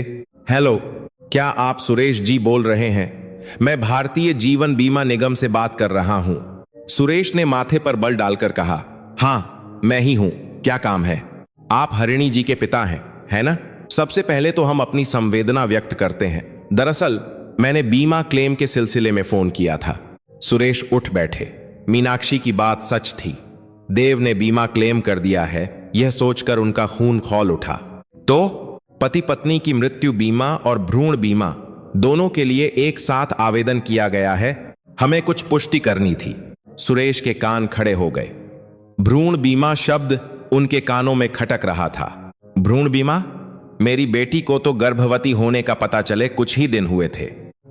हेलो, क्या आप सुरेश जी बोल रहे हैं? मैं भारतीय जीवन बीमा निगम से बात कर रहा हूं। सुरेश ने माथे पर बल डालकर कहा, हाँ मैं ही हूं, क्या काम है? आप हरिणी जी के पिता हैं, है ना? सबसे पहले तो हम अपनी संवेदना व्यक्त करते हैं। दरअसल मैंने बीमा क्लेम के सिलसिले में फोन किया था। सुरेश उठ बैठे। मीनाक्षी की बात सच थी। देव ने बीमा क्लेम कर दिया है, यह सोचकर उनका खून खौल उठा। तो पति पत्नी की मृत्यु बीमा और भ्रूण बीमा दोनों के लिए एक साथ आवेदन किया गया है। हमें कुछ पुष्टि करनी थी। सुरेश के कान खड़े हो गए। भ्रूण बीमा शब्द उनके कानों में खटक रहा था। भ्रूण बीमा? मेरी बेटी को तो गर्भवती होने का पता चले कुछ ही दिन हुए थे।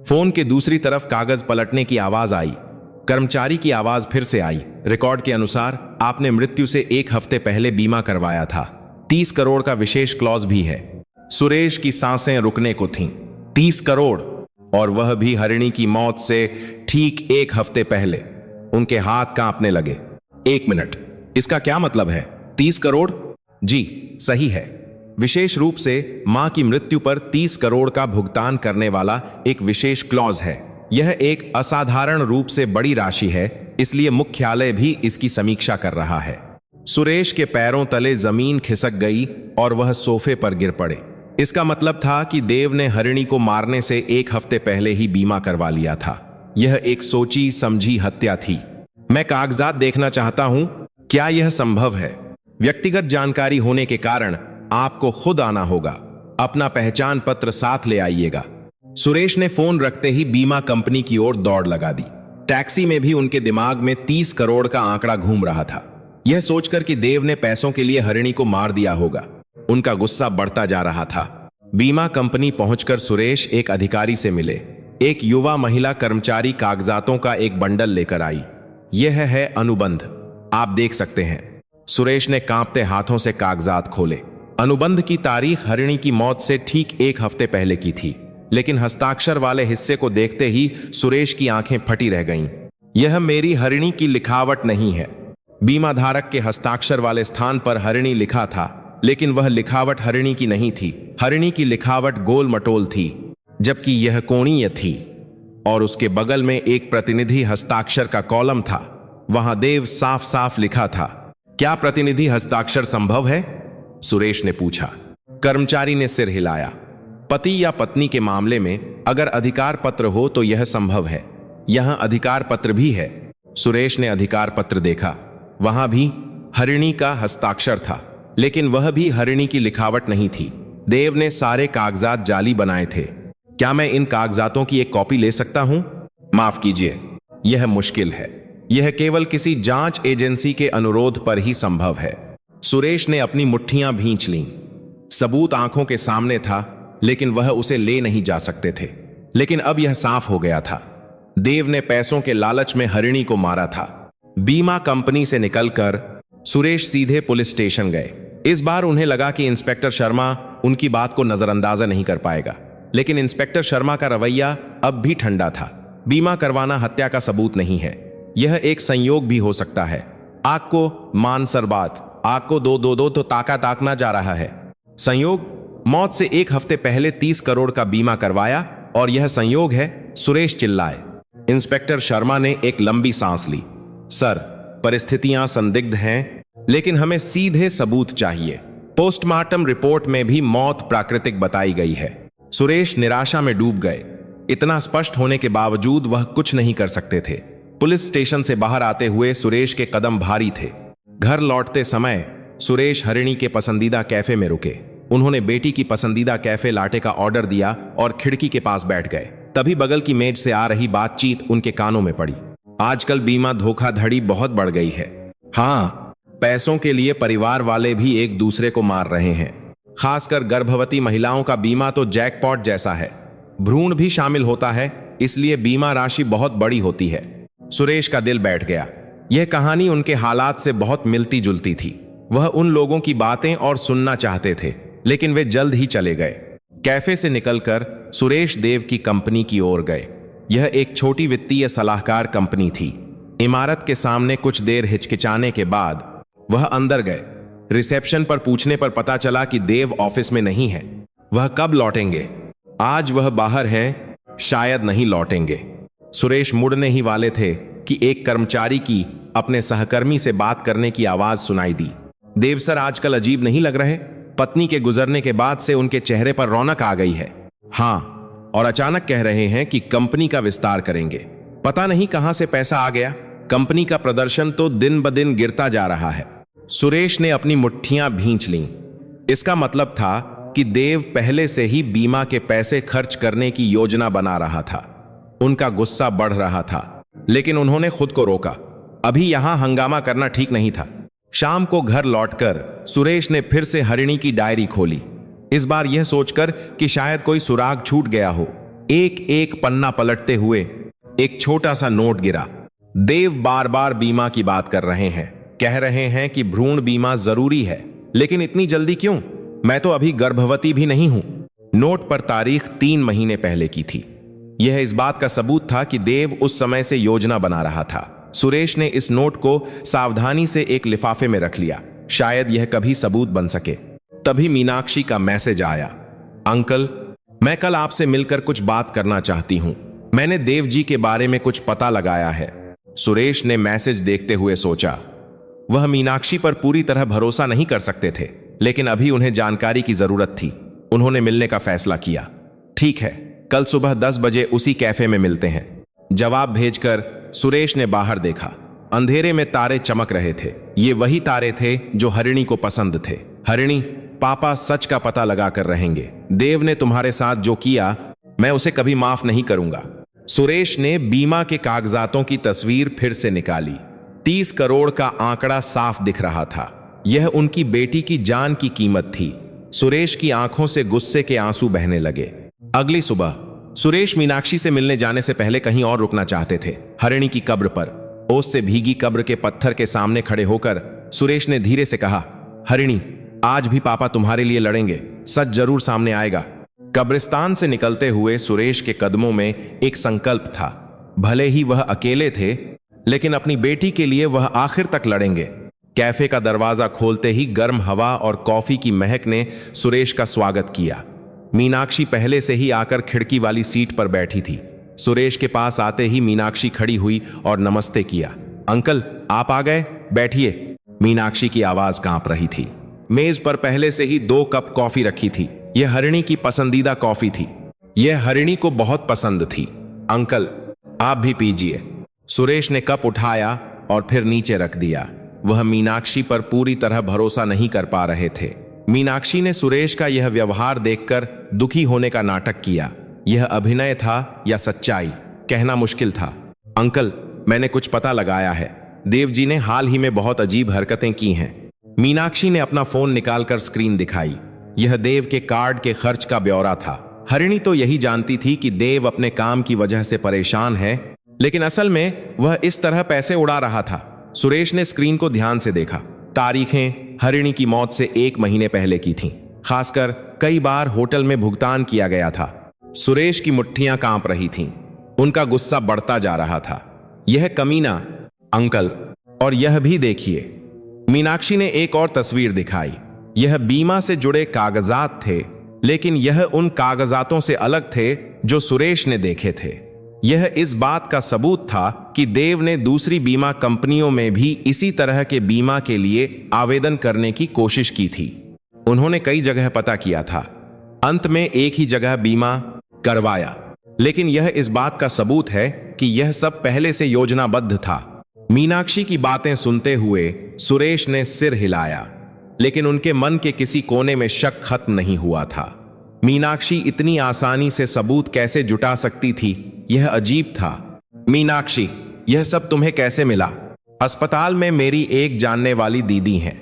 फोन के दूसरी तरफ कागज पलटने की आवाज आई। कर्मचारी की आवाज फिर से आई। रिकॉर्ड के अनुसार आपने मृत्यु से 1 हफ्ते पहले बीमा करवाया था। 30 करोड़ का विशेष क्लॉज भी है। सुरेश की सांसें रुकने को थीं। 30 करोड़, और वह भी हरिणी की मौत से ठीक 1 हफ्ते पहले। उनके हाथ कांपने लगे। 1 मिनट, इसका क्या मतलब है? 30 करोड़? जी सही है। विशेष रूप से मां की मृत्यु पर 30 करोड़ का भुगतान करने वाला एक विशेष क्लॉज है। यह एक असाधारण रूप से बड़ी राशि है, इसलिए मुख्यालय भी इसकी समीक्षा कर रहा है। सुरेश के पैरों तले जमीन खिसक गई और वह सोफे पर गिर पड़े। इसका मतलब था कि देव ने हरिणी को मारने से 1 हफ्ते पहले ही बीमा करवा लिया था। यह एक सोची समझी हत्या थी। मैं कागजात देखना चाहता हूं, क्या यह संभव है? व्यक्तिगत जानकारी होने के कारण आपको खुद आना होगा। अपना पहचान पत्र साथ ले आइएगा। सुरेश ने फोन रखते ही बीमा कंपनी की ओर दौड़ लगा दी। टैक्सी में भी उनके दिमाग में 30 करोड़ का आंकड़ा घूम रहा था। यह सोचकर कि देव ने पैसों के लिए हरिणी को मार दिया होगा, उनका गुस्सा बढ़ता जा रहा था। बीमा कंपनी पहुंचकर सुरेश एक अधिकारी से मिले। एक युवा महिला कर्मचारी कागजातों का एक बंडल लेकर आई। यह है अनुबंध, आप देख सकते हैं। सुरेश ने कांपते हाथों से कागजात खोले। अनुबंध की तारीख हरिणी की मौत से ठीक 1 हफ्ते पहले की थी, लेकिन हस्ताक्षर वाले हिस्से को देखते ही सुरेश की आंखें फटी रह गईं। यह मेरी हरिणी की लिखावट नहीं है। बीमा धारक के हस्ताक्षर वाले स्थान पर हरिणी लिखा था, लेकिन वह लिखावट हरिणी की नहीं थी। हरिणी की लिखावट गोल मटोल थी, जबकि यह कोणीय थी, और उसके बगल में एक प्रतिनिधि हस्ताक्षर का कॉलम था। वहां देव साफ साफ लिखा था। क्या प्रतिनिधि हस्ताक्षर संभव है? सुरेश ने पूछा। कर्मचारी ने सिर हिलाया। पति या पत्नी के मामले में अगर अधिकार पत्र हो तो यह संभव है। यहां अधिकार पत्र भी है। सुरेश ने अधिकार पत्र देखा। वहां भी हरिणी का हस्ताक्षर था, लेकिन वह भी हरिणी की लिखावट नहीं थी। देव ने सारे कागजात जाली बनाए थे। क्या मैं इन कागजातों की एक कॉपी ले सकता हूं? माफ कीजिए, यह मुश्किल है। यह केवल किसी जांच एजेंसी के अनुरोध पर ही संभव है। सुरेश ने अपनी मुट्ठियां भींच लीं। सबूत आंखों के सामने था, लेकिन वह उसे ले नहीं जा सकते थे। लेकिन अब यह साफ हो गया था, देव ने पैसों के लालच में हरिणी को मारा था। बीमा कंपनी से निकलकर सुरेश सीधे पुलिस स्टेशन गए। इस बार उन्हें लगा कि इंस्पेक्टर शर्मा उनकी बात को नजरअंदाज नहीं कर पाएगा, लेकिन इंस्पेक्टर शर्मा का रवैया अब भी ठंडा था। बीमा करवाना हत्या का सबूत नहीं है, यह एक संयोग भी हो सकता है। आग को मान सर बात, आग को दो दो दो तो ताका ताकना जा रहा है। संयोग? मौत से एक हफ्ते पहले 30 करोड़ का बीमा करवाया और यह संयोग है? सुरेश चिल्लाए। इंस्पेक्टर शर्मा ने एक लंबी सांस ली। सर, परिस्थितियां संदिग्ध हैं, लेकिन हमें सीधे सबूत चाहिए। पोस्टमार्टम रिपोर्ट में भी मौत प्राकृतिक बताई गई है। सुरेश निराशा में डूब गए। इतना स्पष्ट होने के बावजूद वह कुछ नहीं कर सकते थे। पुलिस स्टेशन से बाहर आते हुए सुरेश के कदम भारी थे। घर लौटते समय सुरेश हरिणी के पसंदीदा कैफे में रुके। उन्होंने बेटी की पसंदीदा कैफे लाटे का ऑर्डर दिया और खिड़की के पास बैठ गए। तभी बगल की मेज से आ रही बातचीत उनके कानों में पड़ी। आजकल बीमा धोखाधड़ी बहुत बढ़ गई है। हाँ, पैसों के लिए परिवार वाले भी एक दूसरे को मार रहे हैं। खासकर गर्भवती महिलाओं का बीमा तो जैकपॉट जैसा है। भ्रूण भी शामिल होता है, इसलिए बीमा राशि बहुत बड़ी होती है। सुरेश का दिल बैठ गया। यह कहानी उनके हालात से बहुत मिलती जुलती थी। वह उन लोगों की बातें और सुनना चाहते थे, लेकिन वे जल्द ही चले गए। कैफे से निकलकर सुरेश देव की कंपनी की ओर गए। यह एक छोटी वित्तीय सलाहकार कंपनी थी। इमारत के सामने कुछ देर हिचकिचाने के बाद वह अंदर गए। रिसेप्शन पर पूछने पर पता चला कि देव ऑफिस में नहीं है। वह कब लौटेंगे? आज वह बाहर हैं, शायद नहीं लौटेंगे। सुरेश मुड़ने ही वाले थे कि एक कर्मचारी की अपने सहकर्मी से बात करने की आवाज सुनाई दी। देव सर, आजकल अजीब नहीं लग रहे? पत्नी के गुजरने के बाद से उनके चेहरे पर रौनक आ गई है। हाँ, और अचानक कह रहे हैं कि कंपनी का विस्तार करेंगे। पता नहीं कहां से पैसा आ गया। कंपनी का प्रदर्शन तो दिन ब दिन गिरता जा रहा है। सुरेश ने अपनी मुट्ठियां भींच लीं। इसका मतलब था कि देव पहले से ही बीमा के पैसे खर्च करने की योजना बना रहा था। उनका गुस्सा बढ़ रहा था, लेकिन उन्होंने खुद को रोका। अभी यहां हंगामा करना ठीक नहीं था। शाम को घर लौटकर सुरेश ने फिर से हरिणी की डायरी खोली, इस बार यह सोचकर कि शायद कोई सुराग छूट गया हो। एक एक पन्ना पलटते हुए एक छोटा सा नोट गिरा। देव बार बार बीमा की बात कर रहे हैं, कह रहे हैं कि भ्रूण बीमा जरूरी है, लेकिन इतनी जल्दी क्यों? मैं तो अभी गर्भवती भी नहीं हूं। नोट पर तारीख 3 महीने पहले की थी। यह इस बात का सबूत था कि देव उस समय से योजना बना रहा था। सुरेश ने इस नोट को सावधानी से एक लिफाफे में रख लिया, शायद यह कभी सबूत बन सके। तभी मीनाक्षी का मैसेज आया। अंकल, मैं कल आपसे मिलकर कुछ बात करना चाहती हूं। मैंने देव जी के बारे में कुछ पता लगाया है। सुरेश ने मैसेज देखते हुए सोचा, वह मीनाक्षी पर पूरी तरह भरोसा नहीं कर सकते थे, लेकिन अभी उन्हें जानकारी की जरूरत थी। उन्होंने मिलने का फैसला किया। ठीक है, कल सुबह 10 बजे उसी कैफे में मिलते हैं। जवाब भेजकर सुरेश ने बाहर देखा। अंधेरे में तारे चमक रहे थे। ये वही तारे थे जो हरिणी को पसंद थे। हरिणी, पापा सच का पता लगा कर रहेंगे। देव ने तुम्हारे साथ जो किया, मैं उसे कभी माफ नहीं करूंगा। सुरेश ने बीमा के कागजातों की तस्वीर फिर से निकाली। 30 करोड़ का आंकड़ा साफ दिख रहा था। यह उनकी बेटी की जान की कीमत थी। सुरेश की आंखों से गुस्से के आंसू बहने लगे। अगली सुबह सुरेश मीनाक्षी से मिलने जाने से पहले कहीं और रुकना चाहते थे। हरिणी की कब्र पर ओस से भीगी कब्र के पत्थर के सामने खड़े होकर सुरेश ने धीरे से कहा, हरिणी, आज भी पापा तुम्हारे लिए लड़ेंगे। सच जरूर सामने आएगा। कब्रिस्तान से निकलते हुए सुरेश के कदमों में एक संकल्प था। भले ही वह अकेले थे, लेकिन अपनी बेटी के लिए वह आखिर तक लड़ेंगे। कैफे का दरवाजा खोलते ही गर्म हवा और कॉफी की महक ने सुरेश का स्वागत किया। मीनाक्षी पहले से ही आकर खिड़की वाली सीट पर बैठी थी। सुरेश के पास आते ही मीनाक्षी खड़ी हुई और नमस्ते किया। अंकल, आप आ गए, बैठिए। मीनाक्षी की आवाज कांप रही थी। मेज पर पहले से ही 2 कप कॉफी रखी थी। यह हरिणी की पसंदीदा कॉफी थी। यह हरिणी को बहुत पसंद थी। अंकल, आप भी पीजिए। सुरेश ने कप उठाया और फिर नीचे रख दिया। वह मीनाक्षी पर पूरी तरह भरोसा नहीं कर पा रहे थे। मीनाक्षी ने सुरेश का यह व्यवहार देखकर दुखी होने का नाटक किया। यह अभिनय था या सच्चाई, कहना मुश्किल था। अंकल, मैंने कुछ पता लगाया है। देव जी ने हाल ही में बहुत अजीब हरकतें की हैं। मीनाक्षी ने अपना फोन निकालकर स्क्रीन दिखाई। यह देव के कार्ड के खर्च का ब्यौरा था। हरिणी तो यही जानती थी कि देव अपने काम की वजह से परेशान है, लेकिन असल में वह इस तरह पैसे उड़ा रहा था। सुरेश ने स्क्रीन को ध्यान से देखा। तारीखें हरिणी की मौत से 1 महीने पहले की थीं। खासकर कई बार होटल में भुगतान किया गया था। सुरेश की मुट्ठियां कांप रही थीं। उनका गुस्सा बढ़ता जा रहा था। यह कमीना, अंकल, और यह भी देखिए। मीनाक्षी ने एक और तस्वीर दिखाई। यह बीमा से जुड़े कागजात थे, लेकिन यह उन कागजातों से अलग थे जो सुरेश ने देखे थे। यह इस बात का सबूत था कि देव ने दूसरी बीमा कंपनियों में भी इसी तरह के बीमा के लिए आवेदन करने की कोशिश की थी। उन्होंने कई जगह पता किया था। अंत में एक ही जगह बीमा करवाया, लेकिन यह इस बात का सबूत है कि यह सब पहले से योजनाबद्ध था। मीनाक्षी की बातें सुनते हुए सुरेश ने सिर हिलाया, लेकिन उनके मन के किसी कोने में शक खत्म नहीं हुआ था। मीनाक्षी इतनी आसानी से सबूत कैसे जुटा सकती थी, यह अजीब था। मीनाक्षी, यह सब तुम्हें कैसे मिला? अस्पताल में मेरी एक जानने वाली दीदी हैं।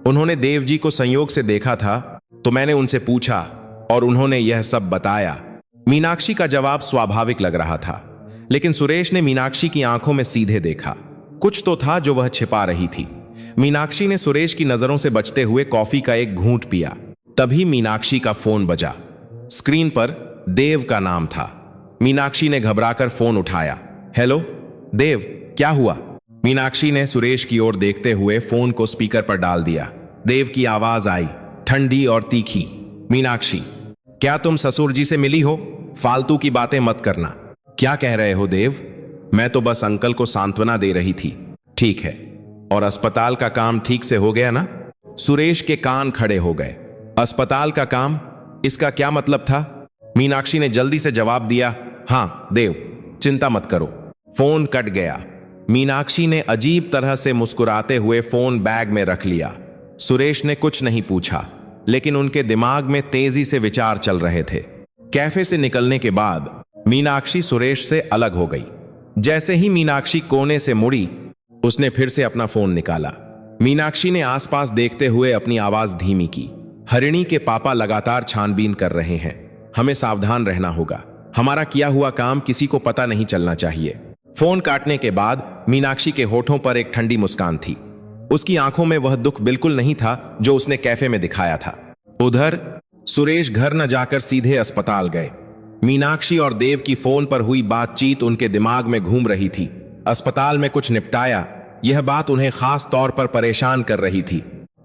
उन्होंने देव जी को संयोग से देखा था, तो मैंने उनसे पूछा और उन्होंने यह सब बताया। मीनाक्षी का जवाब स्वाभाविक लग रहा था, लेकिन सुरेश ने मीनाक्षी की आंखों में सीधे देखा। कुछ तो था जो वह छिपा रही थी। मीनाक्षी ने सुरेश की नजरों से बचते हुए कॉफी का एक घूंट पिया। तभी मीनाक्षी का फोन बजा। स्क्रीन पर देव का नाम था। मीनाक्षी ने घबराकर फोन उठाया। हेलो देव, क्या हुआ? मीनाक्षी ने सुरेश की ओर देखते हुए फोन को स्पीकर पर डाल दिया। देव की आवाज आई, ठंडी और तीखी। मीनाक्षी, क्या तुम ससुर जी से मिली हो? फालतू की बातें मत करना। क्या कह रहे हो देव? मैं तो बस अंकल को सांत्वना दे रही थी। ठीक है, और अस्पताल का काम ठीक से हो गया ना? सुरेश के कान खड़े हो गए। अस्पताल का काम? इसका क्या मतलब था? मीनाक्षी ने जल्दी से जवाब दिया, हाँ देव, चिंता मत करो। फोन कट गया। मीनाक्षी ने अजीब तरह से मुस्कुराते हुए फोन बैग में रख लिया। सुरेश ने कुछ नहीं पूछा, लेकिन उनके दिमाग में तेजी से विचार चल रहे थे। कैफे से निकलने के बाद मीनाक्षी सुरेश से अलग हो गई। जैसे ही मीनाक्षी कोने से मुड़ी, उसने फिर से अपना फोन निकाला। मीनाक्षी ने आसपास देखते हुए अपनी आवाज धीमी की। हरिणी के पापा लगातार छानबीन कर रहे हैं। हमें सावधान रहना होगा। हमारा किया हुआ काम किसी को पता नहीं चलना चाहिए। फोन काटने के बाद मीनाक्षी के होठों पर एक ठंडी मुस्कान थी। उसकी आंखों में वह दुख बिल्कुल नहीं था जो उसने कैफे में दिखाया था। उधर सुरेश घर न जाकर सीधे अस्पताल गए। मीनाक्षी और देव की फोन पर हुई बातचीत उनके दिमाग में घूम रही थी। अस्पताल में कुछ निपटाया, यह बात उन्हें खास तौर पर परेशान कर रही थी।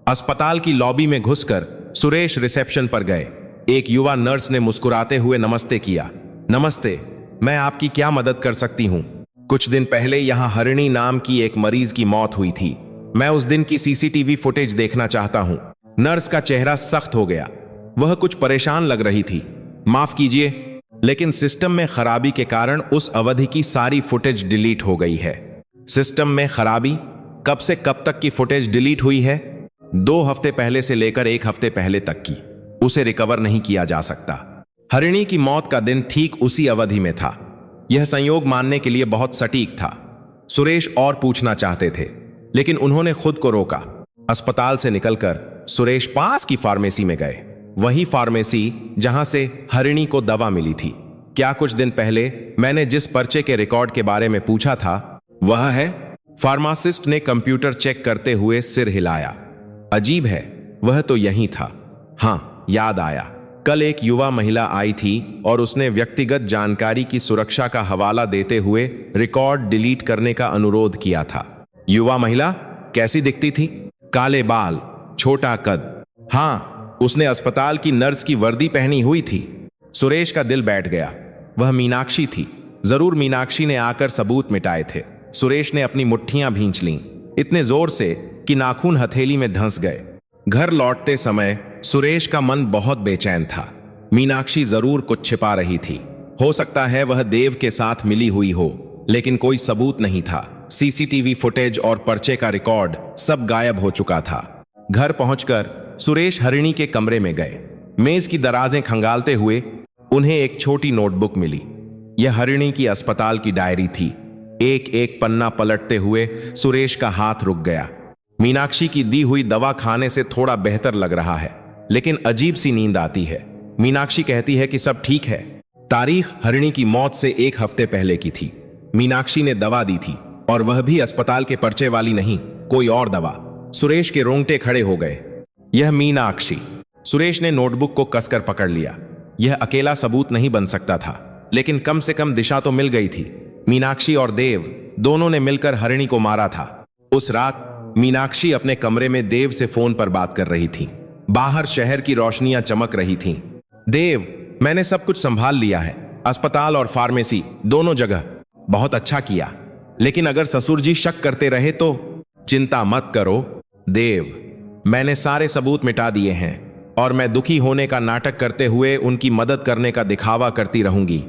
अस्पताल की लॉबी में घुसकर सुरेश रिसेप्शन पर गए। एक युवा नर्स ने मुस्कुराते हुए नमस्ते किया। नमस्ते, मैं आपकी क्या मदद कर सकती हूँ? कुछ दिन पहले यहाँ हरिणी नाम की एक मरीज की मौत हुई थी। मैं उस दिन की सीसीटीवी फुटेज देखना चाहता हूँ। नर्स का चेहरा सख्त हो गया। वह कुछ परेशान लग रही थी। माफ कीजिए, लेकिन सिस्टम में खराबी के कारण उस अवधि की सारी फुटेज डिलीट हो गई है। सिस्टम में खराबी? कब से कब तक की फुटेज डिलीट हुई है? 2 हफ्ते पहले से लेकर 1 हफ्ते पहले तक की। उसे रिकवर नहीं किया जा सकता। हरिणी की मौत का दिन ठीक उसी अवधि में था। यह संयोग मानने के लिए बहुत सटीक था। सुरेश और पूछना चाहते थे, लेकिन उन्होंने खुद को रोका। अस्पताल से निकलकर सुरेश पास की फार्मेसी में गए। वही फार्मेसी जहां से हरिणी को दवा मिली थी। क्या कुछ दिन पहले मैंने जिस पर्चे के रिकॉर्ड के बारे में पूछा था, वह है? फार्मासिस्ट ने कंप्यूटर चेक करते हुए सिर हिलाया। अजीब है, वह तो यही था। हाँ, याद आया। कल एक युवा महिला आई थी और उसने व्यक्तिगत जानकारी की सुरक्षा का हवाला देते हुए रिकॉर्ड डिलीट करने का अनुरोध किया था। युवा महिला कैसी दिखती थी? काले बाल, छोटा कद। हाँ, उसने अस्पताल की नर्स की वर्दी पहनी हुई थी। सुरेश का दिल बैठ गया। वह मीनाक्षी थी। जरूर मीनाक्षी ने आकर सबूत मिटाए थे। सुरेश ने अपनी मुट्ठियां भींच लीं, इतने जोर से कि नाखून हथेली में धंस गए। घर लौटते समय सुरेश का मन बहुत बेचैन था। मीनाक्षी जरूर कुछ छिपा रही थी। हो सकता है वह देव के साथ मिली हुई हो, लेकिन कोई सबूत नहीं था। सीसीटीवी फुटेज और पर्चे का रिकॉर्ड सब गायब हो चुका था। घर पहुंचकर सुरेश हरिणी के कमरे में गए। मेज की दराजें खंगालते हुए उन्हें एक छोटी नोटबुक मिली। यह हरिणी की अस्पताल की डायरी थी। एक एक पन्ना पलटते हुए सुरेश का हाथ रुक गया। मीनाक्षी की दी हुई दवा खाने से थोड़ा बेहतर लग रहा है, लेकिन अजीब सी नींद आती है। मीनाक्षी कहती है कि सब ठीक है। तारीख हरिणी की मौत से 1 हफ्ते पहले की थी। मीनाक्षी ने दवा दी थी, और वह भी अस्पताल के पर्चे वाली नहीं, कोई और दवा। सुरेश के रोंगटे खड़े हो गए। यह मीनाक्षी। सुरेश ने नोटबुक को कसकर पकड़ लिया। यह अकेला सबूत नहीं बन सकता था, लेकिन कम से कम दिशा तो मिल गई थी। मीनाक्षी और देव दोनों ने मिलकर हरिणी को मारा था। उस रात मीनाक्षी अपने कमरे में देव से फोन पर बात कर रही थी। बाहर शहर की रोशनियां चमक रही थीं। देव, मैंने सब कुछ संभाल लिया है, अस्पताल और फार्मेसी दोनों जगह। बहुत अच्छा किया, लेकिन अगर ससुर जी शक करते रहे तो? चिंता मत करो देव, मैंने सारे सबूत मिटा दिए हैं, और मैं दुखी होने का नाटक करते हुए उनकी मदद करने का दिखावा करती रहूंगी।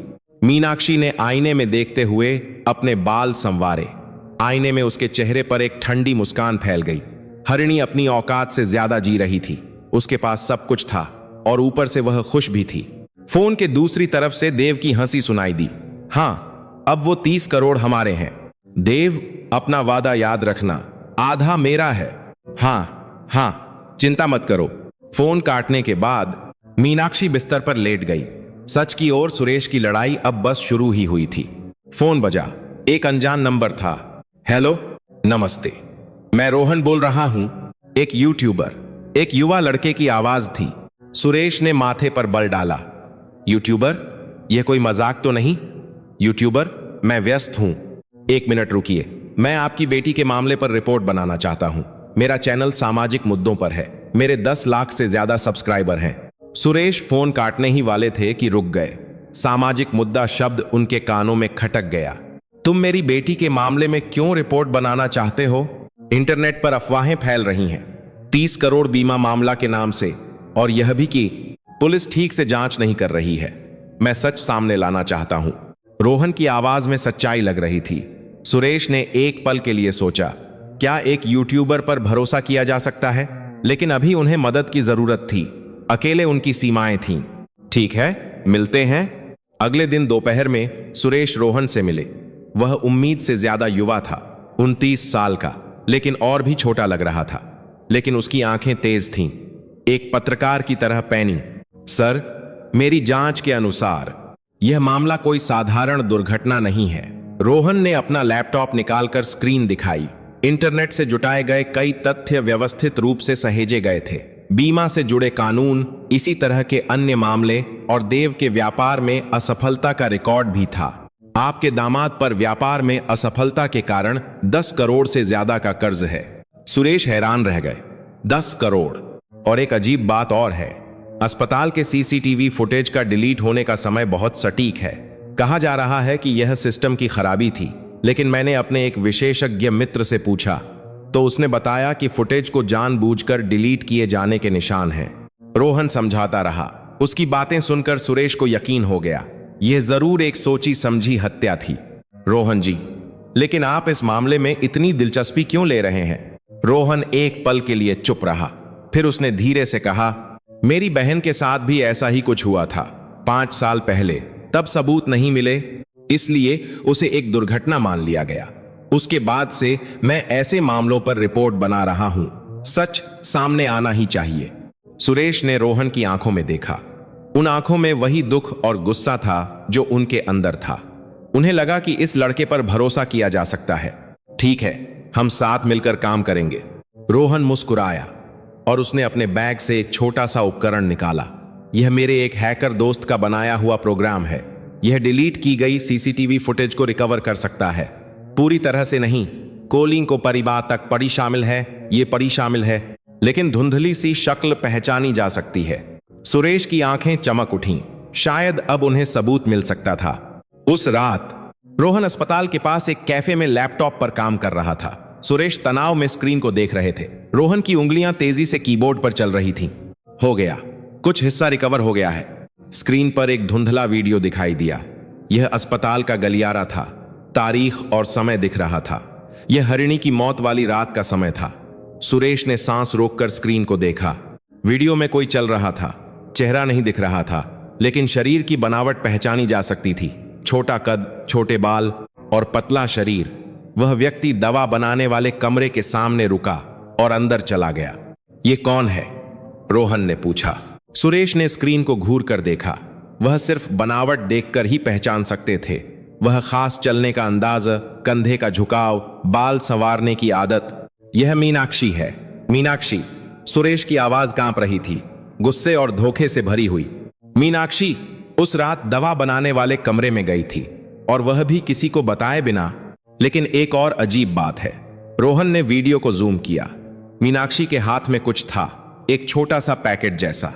मीनाक्षी ने आईने में देखते हुए अपने बाल संवारे। आईने में उसके चेहरे पर एक ठंडी मुस्कान फैल गई। हरिणी अपनी औकात से ज्यादा जी रही थी। उसके पास सब कुछ था, और ऊपर से वह खुश भी थी। फोन के दूसरी तरफ से देव की हंसी सुनाई दी। हाँ, अब वो 30 करोड़ हमारे हैं। देव, अपना वादा याद रखना, आधा मेरा है। हाँ हाँ, चिंता मत करो। फोन काटने के बाद मीनाक्षी बिस्तर पर लेट गई। सच की ओर सुरेश की लड़ाई अब बस शुरू ही हुई थी। फोन बजा। एक अनजान नंबर था। हेलो, नमस्ते, मैं रोहन बोल रहा हूं, एक यूट्यूबर। एक युवा लड़के की आवाज थी। सुरेश ने माथे पर बल डाला। यूट्यूबर? यह कोई मजाक तो नहीं? यूट्यूबर, मैं व्यस्त हूं। 1 मिनट रुकिए, मैं आपकी बेटी के मामले पर रिपोर्ट बनाना चाहता हूं। मेरा चैनल सामाजिक मुद्दों पर है। मेरे 10 लाख से ज्यादा सब्सक्राइबर हैं। सुरेश फोन काटने ही वाले थे कि रुक गए। सामाजिक मुद्दा शब्द उनके कानों में खटक गया। तुम मेरी बेटी के मामले में क्यों रिपोर्ट बनाना चाहते हो? इंटरनेट पर अफवाहें फैल रही हैं 30 करोड़ बीमा मामला के नाम से, और यह भी कि पुलिस ठीक से जांच नहीं कर रही है। मैं सच सामने लाना चाहता हूं। रोहन की आवाज में सच्चाई लग रही थी। सुरेश ने एक पल के लिए सोचा, क्या एक यूट्यूबर पर भरोसा किया जा सकता है? लेकिन अभी उन्हें मदद की जरूरत थी। अकेले उनकी सीमाएं थीं। ठीक है, मिलते हैं। अगले दिन दोपहर में सुरेश रोहन से मिले। वह उम्मीद से ज्यादा युवा था, 29 साल का, लेकिन और भी छोटा लग रहा था। लेकिन उसकी आंखें तेज थीं, एक पत्रकार की तरह पैनी। सर, मेरी जांच के अनुसार यह मामला कोई साधारण दुर्घटना नहीं है। रोहन ने अपना लैपटॉप निकालकर स्क्रीन दिखाई। इंटरनेट से जुटाए गए कई तथ्य व्यवस्थित रूप से सहेजे गए थे। बीमा से जुड़े कानून, इसी तरह के अन्य मामले, और देव के व्यापार में असफलता का रिकॉर्ड भी था। आपके दामाद पर व्यापार में असफलता के कारण 10 करोड़ से ज्यादा का कर्ज है। सुरेश हैरान रह गए। 10 करोड़! और एक अजीब बात और है, अस्पताल के सीसीटीवी फुटेज का डिलीट होने का समय बहुत सटीक है। कहा जा रहा है कि यह सिस्टम की खराबी थी, लेकिन मैंने अपने एक विशेषज्ञ मित्र से पूछा तो उसने बताया कि फुटेज को जानबूझकर डिलीट किए जाने के निशान हैं। रोहन समझाता रहा। उसकी बातें सुनकर सुरेश को यकीन हो गया, यह जरूर एक सोची समझी हत्या थी। रोहन जी, लेकिन आप इस मामले में इतनी दिलचस्पी क्यों ले रहे हैं? रोहन एक पल के लिए चुप रहा। फिर उसने धीरे से कहा, मेरी बहन के साथ भी ऐसा ही कुछ हुआ था 5 साल पहले। तब सबूत नहीं मिले, इसलिए उसे एक दुर्घटना मान लिया गया। उसके बाद से मैं ऐसे मामलों पर रिपोर्ट बना रहा हूं। सच सामने आना ही चाहिए। सुरेश ने रोहन की आंखों में देखा। उन आंखों में वही दुख और गुस्सा था जो उनके अंदर था। उन्हें लगा कि इस लड़के पर भरोसा किया जा सकता है। ठीक है, हम साथ मिलकर काम करेंगे। रोहन मुस्कुराया और उसने अपने बैग से एक छोटा सा उपकरण निकाला। यह मेरे एक हैकर दोस्त का बनाया हुआ प्रोग्राम है। यह डिलीट की गई सीसीटीवी फुटेज को रिकवर कर सकता है। पूरी तरह से नहीं, कॉलिंग को परिवार तक पड़ी शामिल है, ये पड़ी शामिल है, लेकिन धुंधली सी शक्ल पहचानी जा सकती है। सुरेश की आंखें चमक उठीं। शायद अब उन्हें सबूत मिल सकता था। उस रात रोहन अस्पताल के पास एक कैफे में लैपटॉप पर काम कर रहा था। सुरेश तनाव में स्क्रीन को देख रहे थे। रोहन की उंगलियां तेजी से कीबोर्ड पर चल रही थीं। हो गया, कुछ हिस्सा रिकवर हो गया है। स्क्रीन पर एक धुंधला वीडियो दिखाई दिया। यह अस्पताल का गलियारा था। तारीख और समय दिख रहा था। यह हरिणी की मौत वाली रात का समय था। सुरेश ने सांस रोककर स्क्रीन को देखा। वीडियो में कोई चल रहा था। चेहरा नहीं दिख रहा था, लेकिन शरीर की बनावट पहचानी जा सकती थी। छोटा कद, छोटे बाल और पतला शरीर। वह व्यक्ति दवा बनाने वाले कमरे के सामने रुका और अंदर चला गया। ये कौन है? रोहन ने पूछा। सुरेश ने स्क्रीन को घूर कर देखा। वह सिर्फ बनावट देखकर ही पहचान सकते थे। वह खास चलने का अंदाज, कंधे का झुकाव, बाल संवारने की आदत। यह मीनाक्षी है। मीनाक्षी। सुरेश की आवाज कांप रही थी, गुस्से और धोखे से भरी हुई। मीनाक्षी उस रात दवा बनाने वाले कमरे में गई थी, और वह भी किसी को बताए बिना। लेकिन एक और अजीब बात है। रोहन ने वीडियो को जूम किया। मीनाक्षी के हाथ में कुछ था, एक छोटा सा पैकेट जैसा।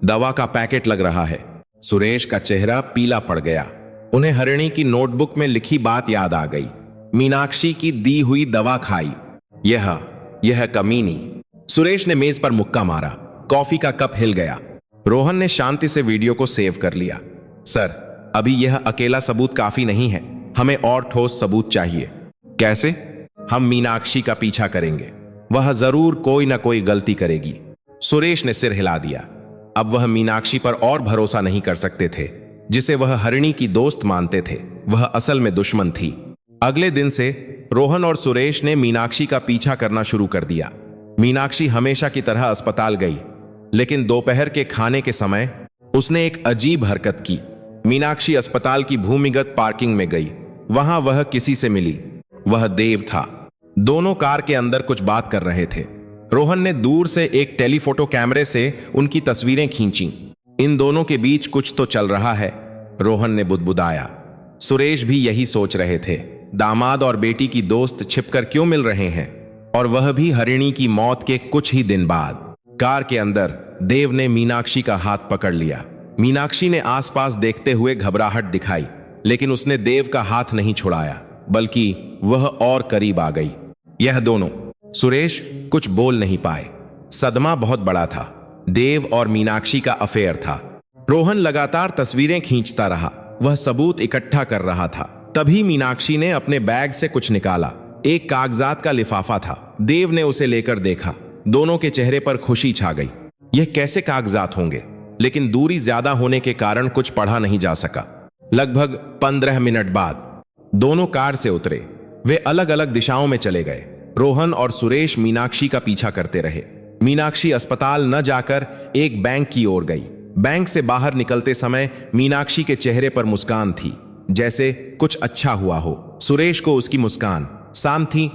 दवा का पैकेट लग रहा है। सुरेश का चेहरा पीला पड़ गया। उन्हें हरिणी की नोटबुक में लिखी बात याद आ गई। मीनाक्षी की दी हुई दवा खाई। यह कमीनी। सुरेश ने मेज पर मुक्का मारा। कॉफी का कप हिल गया। रोहन ने शांति से वीडियो को सेव कर लिया। सर, अभी यह अकेला सबूत काफी नहीं है। हमें और ठोस सबूत चाहिए। कैसे? हम मीनाक्षी का पीछा करेंगे। वह जरूर कोई ना कोई गलती करेगी। सुरेश ने सिर हिला दिया। अब वह मीनाक्षी पर और भरोसा नहीं कर सकते थे, जिसे वह हरिणी की दोस्त मानते थे। वह असल में दुश्मन थी। अगले दिन से रोहन और सुरेश ने मीनाक्षी का पीछा करना शुरू कर दिया। मीनाक्षी हमेशा की तरह अस्पताल गई, लेकिन दोपहर के खाने के समय उसने एक अजीब हरकत की। मीनाक्षी अस्पताल की भूमिगत पार्किंग में गई। वहां वह किसी से मिली। वह देव था। दोनों कार के अंदर कुछ बात कर रहे थे। रोहन ने दूर से एक टेलीफोटो कैमरे से उनकी तस्वीरें खींची। इन दोनों के बीच कुछ तो चल रहा है, रोहन ने बुदबुदाया। सुरेश भी यही सोच रहे थे। दामाद और बेटी की दोस्त छिपकर क्यों मिल रहे हैं, और वह भी हरिणी की मौत के कुछ ही दिन बाद। कार के अंदर देव ने मीनाक्षी का हाथ पकड़ लिया। मीनाक्षी ने आसपास देखते हुए घबराहट दिखाई, लेकिन उसने देव का हाथ नहीं छुड़ाया, बल्कि वह और करीब आ गई। यह दोनों। सुरेश कुछ बोल नहीं पाए। सदमा बहुत बड़ा था। देव और मीनाक्षी का अफेयर था। रोहन लगातार तस्वीरें खींचता रहा। वह सबूत इकट्ठा कर रहा था। तभी मीनाक्षी ने अपने बैग से कुछ निकाला। एक कागजात का लिफाफा था। देव ने उसे लेकर देखा। दोनों के चेहरे पर खुशी छा गई। यह कैसे कागजात होंगे? लेकिन दूरी ज्यादा होने के कारण कुछ पढ़ा नहीं जा सका। लगभग 15 मिनट बाद दोनों कार से उतरे। वे अलग अलग दिशाओं में चले गए। रोहन और सुरेश मीनाक्षी का पीछा करते रहे। मीनाक्षी अस्पताल न जाकर एक बैंक की ओर गई। बैंक से बाहर निकलते समय मीनाक्षी के चेहरे पर मुस्कान थी, जैसे कुछ अच्छा हुआ हो। सुरेश को उसकी मुस्कान सामथी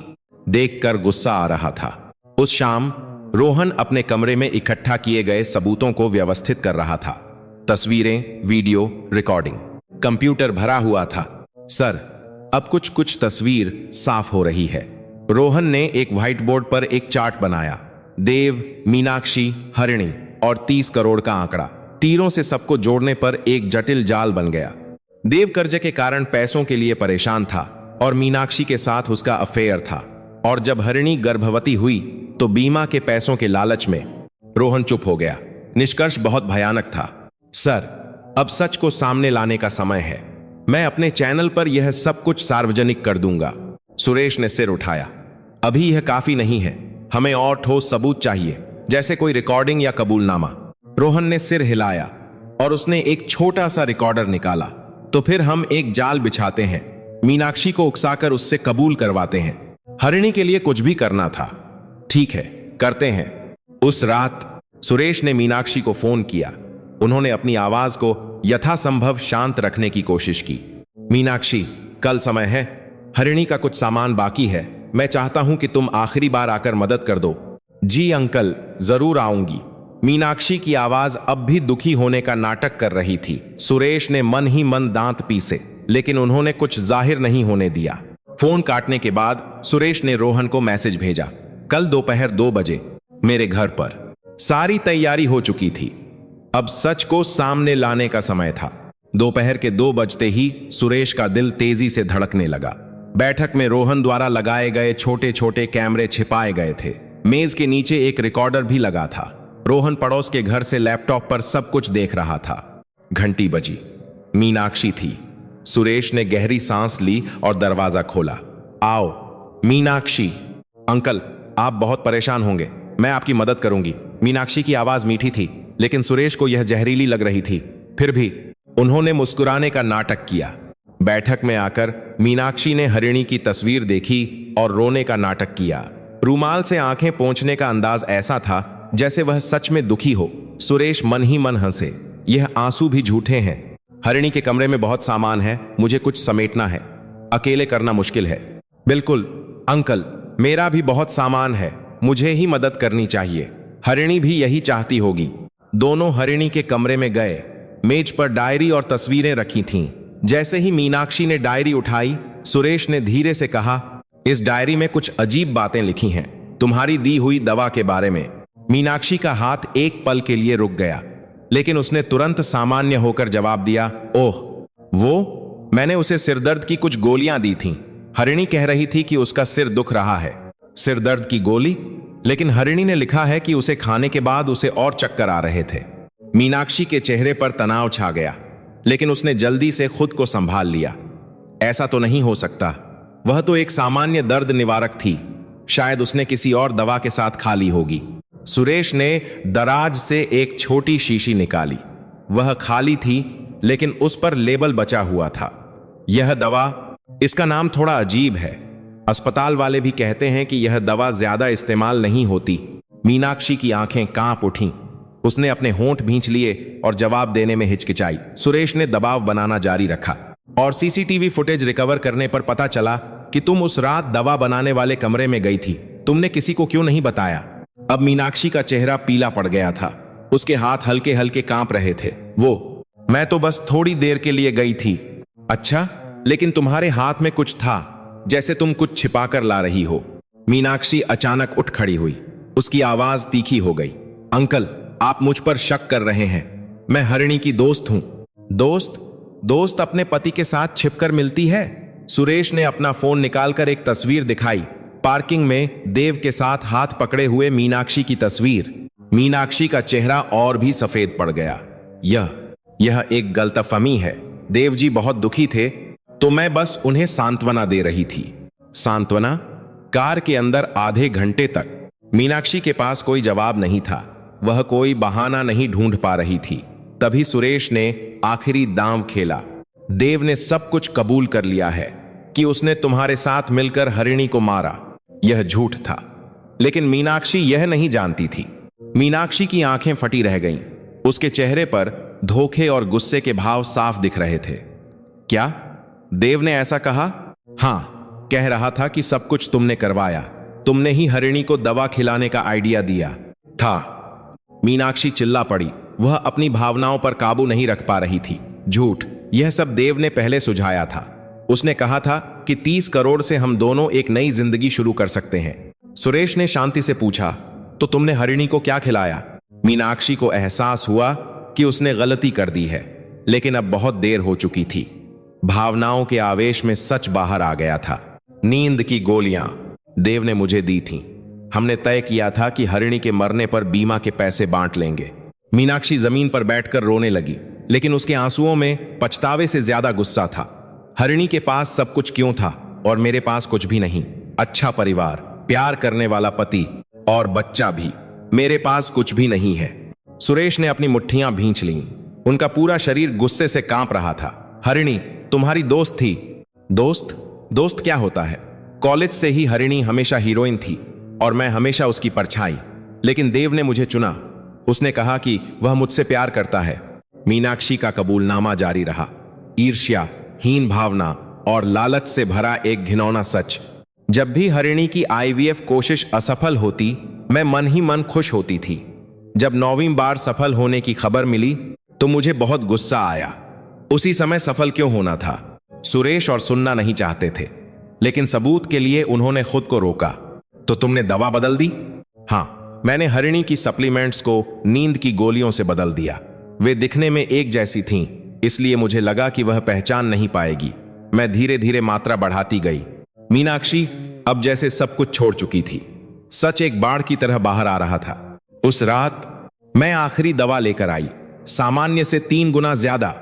देखकर गुस्सा आ रहा था। उस शाम रोहन अपने कमरे में इकट्ठा किए गए सबूतों को व्यवस्थित कर रहा था। तस्वीरें, वीडियो, रिकॉर्डिंग। कंप्यूटर भरा हुआ था। सर, अब कुछ तस्वीर साफ हो रही है। रोहन ने एक व्हाइट बोर्ड पर एक चार्ट बनाया। देव, मीनाक्षी, हरिणी और 30 करोड़ का आंकड़ा। तीरों से सबको जोड़ने पर एक जटिल जाल बन गया। देव कर्ज के कारण पैसों के लिए परेशान था, और मीनाक्षी के साथ उसका अफेयर था। और जब हरिणी गर्भवती हुई तो बीमा के पैसों के लालच में। रोहन चुप हो गया। निष्कर्ष बहुत भयानक था। सर, अब सच को सामने लाने का समय है। मैं अपने चैनल पर यह सब कुछ सार्वजनिक कर दूंगा। सुरेश ने सिर उठाया। अभी यह काफी नहीं है। हमें और ठोस सबूत चाहिए, जैसे कोई रिकॉर्डिंग या कबूलनामा। रोहन ने सिर हिलाया और उसने एक छोटा सा रिकॉर्डर निकाला। तो फिर हम एक जाल बिछाते हैं। मीनाक्षी को उकसाकर उससे कबूल करवाते हैं। हरिणी के लिए कुछ भी करना था। ठीक है, करते हैं। उस रात सुरेश ने मीनाक्षी को फोन किया। उन्होंने अपनी आवाज को यथासंभव शांत रखने की कोशिश की। मीनाक्षी, कल समय है। हरिणी का कुछ सामान बाकी है। मैं चाहता हूं कि तुम आखिरी बार आकर मदद कर दो। जी अंकल, जरूर आऊंगी। मीनाक्षी की आवाज अब भी दुखी होने का नाटक कर रही थी। सुरेश ने मन ही मन दांत पीसे, लेकिन उन्होंने कुछ जाहिर नहीं होने दिया। फोन काटने के बाद सुरेश ने रोहन को मैसेज भेजा। कल दोपहर 2 बजे मेरे घर पर। सारी तैयारी हो चुकी थी। अब सच को सामने लाने का समय था। दोपहर के 2 बजते ही सुरेश का दिल तेजी से धड़कने लगा। बैठक में रोहन द्वारा लगाए गए छोटे छोटे कैमरे छिपाए गए थे। मेज के नीचे एक रिकॉर्डर भी लगा था। रोहन पड़ोस के घर से लैपटॉप पर सब कुछ देख रहा था। घंटी बजी। मीनाक्षी थी। सुरेश ने गहरी सांस ली और दरवाजा खोला। आओ मीनाक्षी। अंकल, आप बहुत परेशान होंगे, मैं आपकी मदद करूंगी। मीनाक्षी की आवाज मीठी थी, लेकिन सुरेश को यह जहरीली लग रही थी। फिर भी उन्होंने मुस्कुराने का नाटक किया। बैठक में आकर मीनाक्षी ने हरिणी की तस्वीर देखी और रोने का नाटक किया। रूमाल से आंखें पोंछने का अंदाज ऐसा था जैसे वह सच में दुखी हो। सुरेश मन ही मन हंसे। यह आंसू भी झूठे हैं। हरिणी के कमरे में बहुत सामान है, मुझे कुछ समेटना है, अकेले करना मुश्किल है। बिल्कुल अंकल, मेरा भी बहुत सामान है, मुझे ही मदद करनी चाहिए। हरिणी भी यही चाहती होगी। दोनों हरिणी के कमरे में गए। मेज पर डायरी और तस्वीरें रखी थीं। जैसे ही मीनाक्षी ने डायरी उठाई, सुरेश ने धीरे से कहा, इस डायरी में कुछ अजीब बातें लिखी हैं, तुम्हारी दी हुई दवा के बारे में। मीनाक्षी का हाथ एक पल के लिए रुक गया, लेकिन उसने तुरंत सामान्य होकर जवाब दिया, ओह, वो मैंने उसे सिरदर्द की कुछ गोलियां दी थीं। हरिणी कह रही थी कि उसका सिर दुख रहा है। सिरदर्द की गोली? लेकिन हरिणी ने लिखा है कि उसे खाने के बाद उसे और चक्कर आ रहे थे। मीनाक्षी के चेहरे पर तनाव छा गया, लेकिन उसने जल्दी से खुद को संभाल लिया। ऐसा तो नहीं हो सकता, वह तो एक सामान्य दर्द निवारक थी, शायद उसने किसी और दवा के साथ खा ली होगी। सुरेश ने दराज से एक छोटी शीशी निकाली। वह खाली थी, लेकिन उस पर लेबल बचा हुआ था। यह दवा, इसका नाम थोड़ा अजीब है। अस्पताल वाले भी कहते हैं कि यह दवा ज्यादा इस्तेमाल नहीं होती। मीनाक्षी की आंखें कांप उठीं। उसने अपने होंठ भींच लिए और जवाब देने में हिचकिचाई। सुरेश ने दबाव बनाना जारी रखा और सीसीटीवी फुटेज रिकवर करने पर पता चला कि तुम उस रात दवा बनाने वाले कमरे में गई थी। तुमने किसी को क्यों नहीं बताया? अब मीनाक्षी का चेहरा पीला पड़ गया था। उसके हाथ हल्के हल्के कांप रहे थे। मैं तो बस थोड़ी देर के लिए गई थी। अच्छा, लेकिन तुम्हारे हाथ में कुछ था, जैसे तुम कुछ छिपाकर ला रही हो। मीनाक्षी अचानक उठ खड़ी हुई। उसकी आवाज तीखी हो गई। अंकल, आप मुझ पर शक कर रहे हैं। मैं हरिणी की दोस्त हूं। दोस्त अपने पति के साथ छिपकर मिलती है? सुरेश ने अपना फोन निकालकर एक तस्वीर दिखाई। पार्किंग में देव के साथ हाथ पकड़े हुए मीनाक्षी की तस्वीर। मीनाक्षी का चेहरा और भी सफेद पड़ गया। यह एक गलतफहमी है। देव जी बहुत दुखी थे, तो मैं बस उन्हें सांत्वना दे रही थी। सांत्वना? कार के अंदर आधे घंटे तक मीनाक्षी के पास कोई जवाब नहीं था। वह कोई बहाना नहीं ढूंढ पा रही थी। तभी सुरेश ने आखिरी दांव खेला। देव ने सब कुछ कबूल कर लिया है कि उसने तुम्हारे साथ मिलकर हरिणी को मारा। यह झूठ था, लेकिन मीनाक्षी यह नहीं जानती थी। मीनाक्षी की आंखें फटी रह गईं। उसके चेहरे पर धोखे और गुस्से के भाव साफ दिख रहे थे। क्या देव ने ऐसा कहा? हां, कह रहा था कि सब कुछ तुमने करवाया। तुमने ही हरिणी को दवा खिलाने का आइडिया दिया था। मीनाक्षी चिल्ला पड़ी। वह अपनी भावनाओं पर काबू नहीं रख पा रही थी। झूठ, यह सब देव ने पहले सुझाया था। उसने कहा था कि 30 करोड़ से हम दोनों एक नई जिंदगी शुरू कर सकते हैं। सुरेश ने शांति से पूछा, तो तुमने हरिणी को क्या खिलाया? मीनाक्षी को एहसास हुआ कि उसने गलती कर दी है, लेकिन अब बहुत देर हो चुकी थी। भावनाओं के आवेश में सच बाहर आ गया था। नींद की गोलियां देव ने मुझे दी थीं। हमने तय किया था कि हरिणी के मरने पर बीमा के पैसे बांट लेंगे। मीनाक्षी जमीन पर बैठकर रोने लगी, लेकिन उसके आंसुओं में पछतावे से ज्यादा गुस्सा था। हरिणी के पास सब कुछ क्यों था और मेरे पास कुछ भी नहीं? अच्छा परिवार, प्यार करने वाला पति और बच्चा भी। मेरे पास कुछ भी नहीं है। सुरेश ने अपनी मुट्ठियां भींच लीं। उनका पूरा शरीर गुस्से से कांप रहा था। हरिणी तुम्हारी दोस्त थी। दोस्त क्या होता है? कॉलेज से ही हरिणी हमेशा हीरोइन थी और मैं हमेशा उसकी परछाई। लेकिन देव ने मुझे चुना। उसने कहा कि वह मुझसे प्यार करता है। मीनाक्षी का कबूलनामा जारी रहा। ईर्ष्या, हीन भावना और लालच से भरा एक घिनौना सच। जब भी हरिणी की आईवीएफ कोशिश असफल होती, मैं मन ही मन खुश होती थी। जब 9वीं बार सफल होने की खबर मिली तो मुझे बहुत गुस्सा आया। उसी समय सफल क्यों होना था? सुरेश और सुनना नहीं चाहते थे, लेकिन सबूत के लिए उन्होंने खुद को रोका। तो तुमने दवा बदल दी? हां, मैंने हरिणी की सप्लीमेंट्स को नींद की गोलियों से बदल दिया। वे दिखने में एक जैसी थीं, इसलिए मुझे लगा कि वह पहचान नहीं पाएगी। मैं धीरे धीरे मात्रा बढ़ाती गई। मीनाक्षी अब जैसे सब कुछ छोड़ चुकी थी। सच एक बाढ़ की तरह बाहर आ रहा था। उस रात मैं आखिरी दवा लेकर आई। सामान्य से 3 गुना ज्यादा।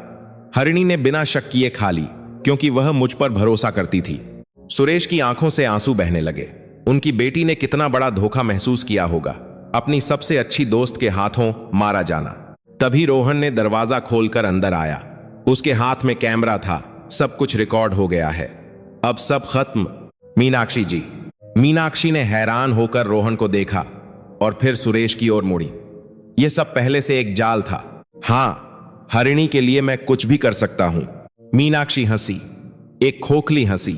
हरिणी ने बिना शक किए खा ली, क्योंकि वह मुझ पर भरोसा करती थी। सुरेश की आंखों से आंसू बहने लगे। उनकी बेटी ने कितना बड़ा धोखा महसूस किया होगा, अपनी सबसे अच्छी दोस्त के हाथों मारा जाना। तभी रोहन ने दरवाजा खोलकर अंदर आया। उसके हाथ में कैमरा था। सब कुछ रिकॉर्ड हो गया है, अब सब खत्म। मीनाक्षी जी। मीनाक्षी ने हैरान होकर रोहन को देखा और फिर सुरेश की ओर मुड़ी। यह सब पहले से एक जाल था। हां, हरिणी के लिए मैं कुछ भी कर सकता हूं। मीनाक्षी हंसी, एक खोखली हंसी।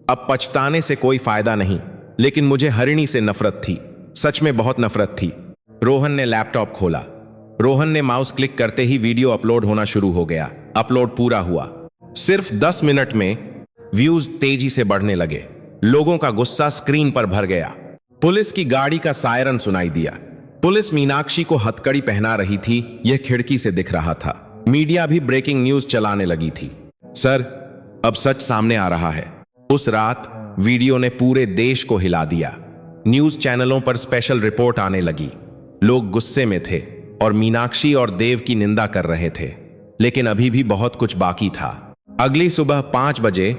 अब पछताने से कोई फायदा नहीं, लेकिन मुझे हरिणी से नफरत थी, सच में बहुत नफरत थी। रोहन ने लैपटॉप खोला। रोहन ने माउस क्लिक करते ही वीडियो अपलोड होना शुरू हो गया। अपलोड पूरा हुआ। सिर्फ 10 मिनट में व्यूज तेजी से बढ़ने लगे। लोगों का गुस्सा स्क्रीन पर भर गया। पुलिस की गाड़ी का सायरन सुनाई दिया। पुलिस मीनाक्षी को हथकड़ी पहना रही थी, यह खिड़की से दिख रहा था। मीडिया भी ब्रेकिंग न्यूज चलाने लगी थी। सर, अब सच सामने आ रहा है। उस रात वीडियो ने पूरे देश को हिला दिया। न्यूज चैनलों पर स्पेशल रिपोर्ट आने लगी। लोग गुस्से में थे और मीनाक्षी और देव की निंदा कर रहे थे, लेकिन अभी भी बहुत कुछ बाकी था। अगली सुबह 5 बजे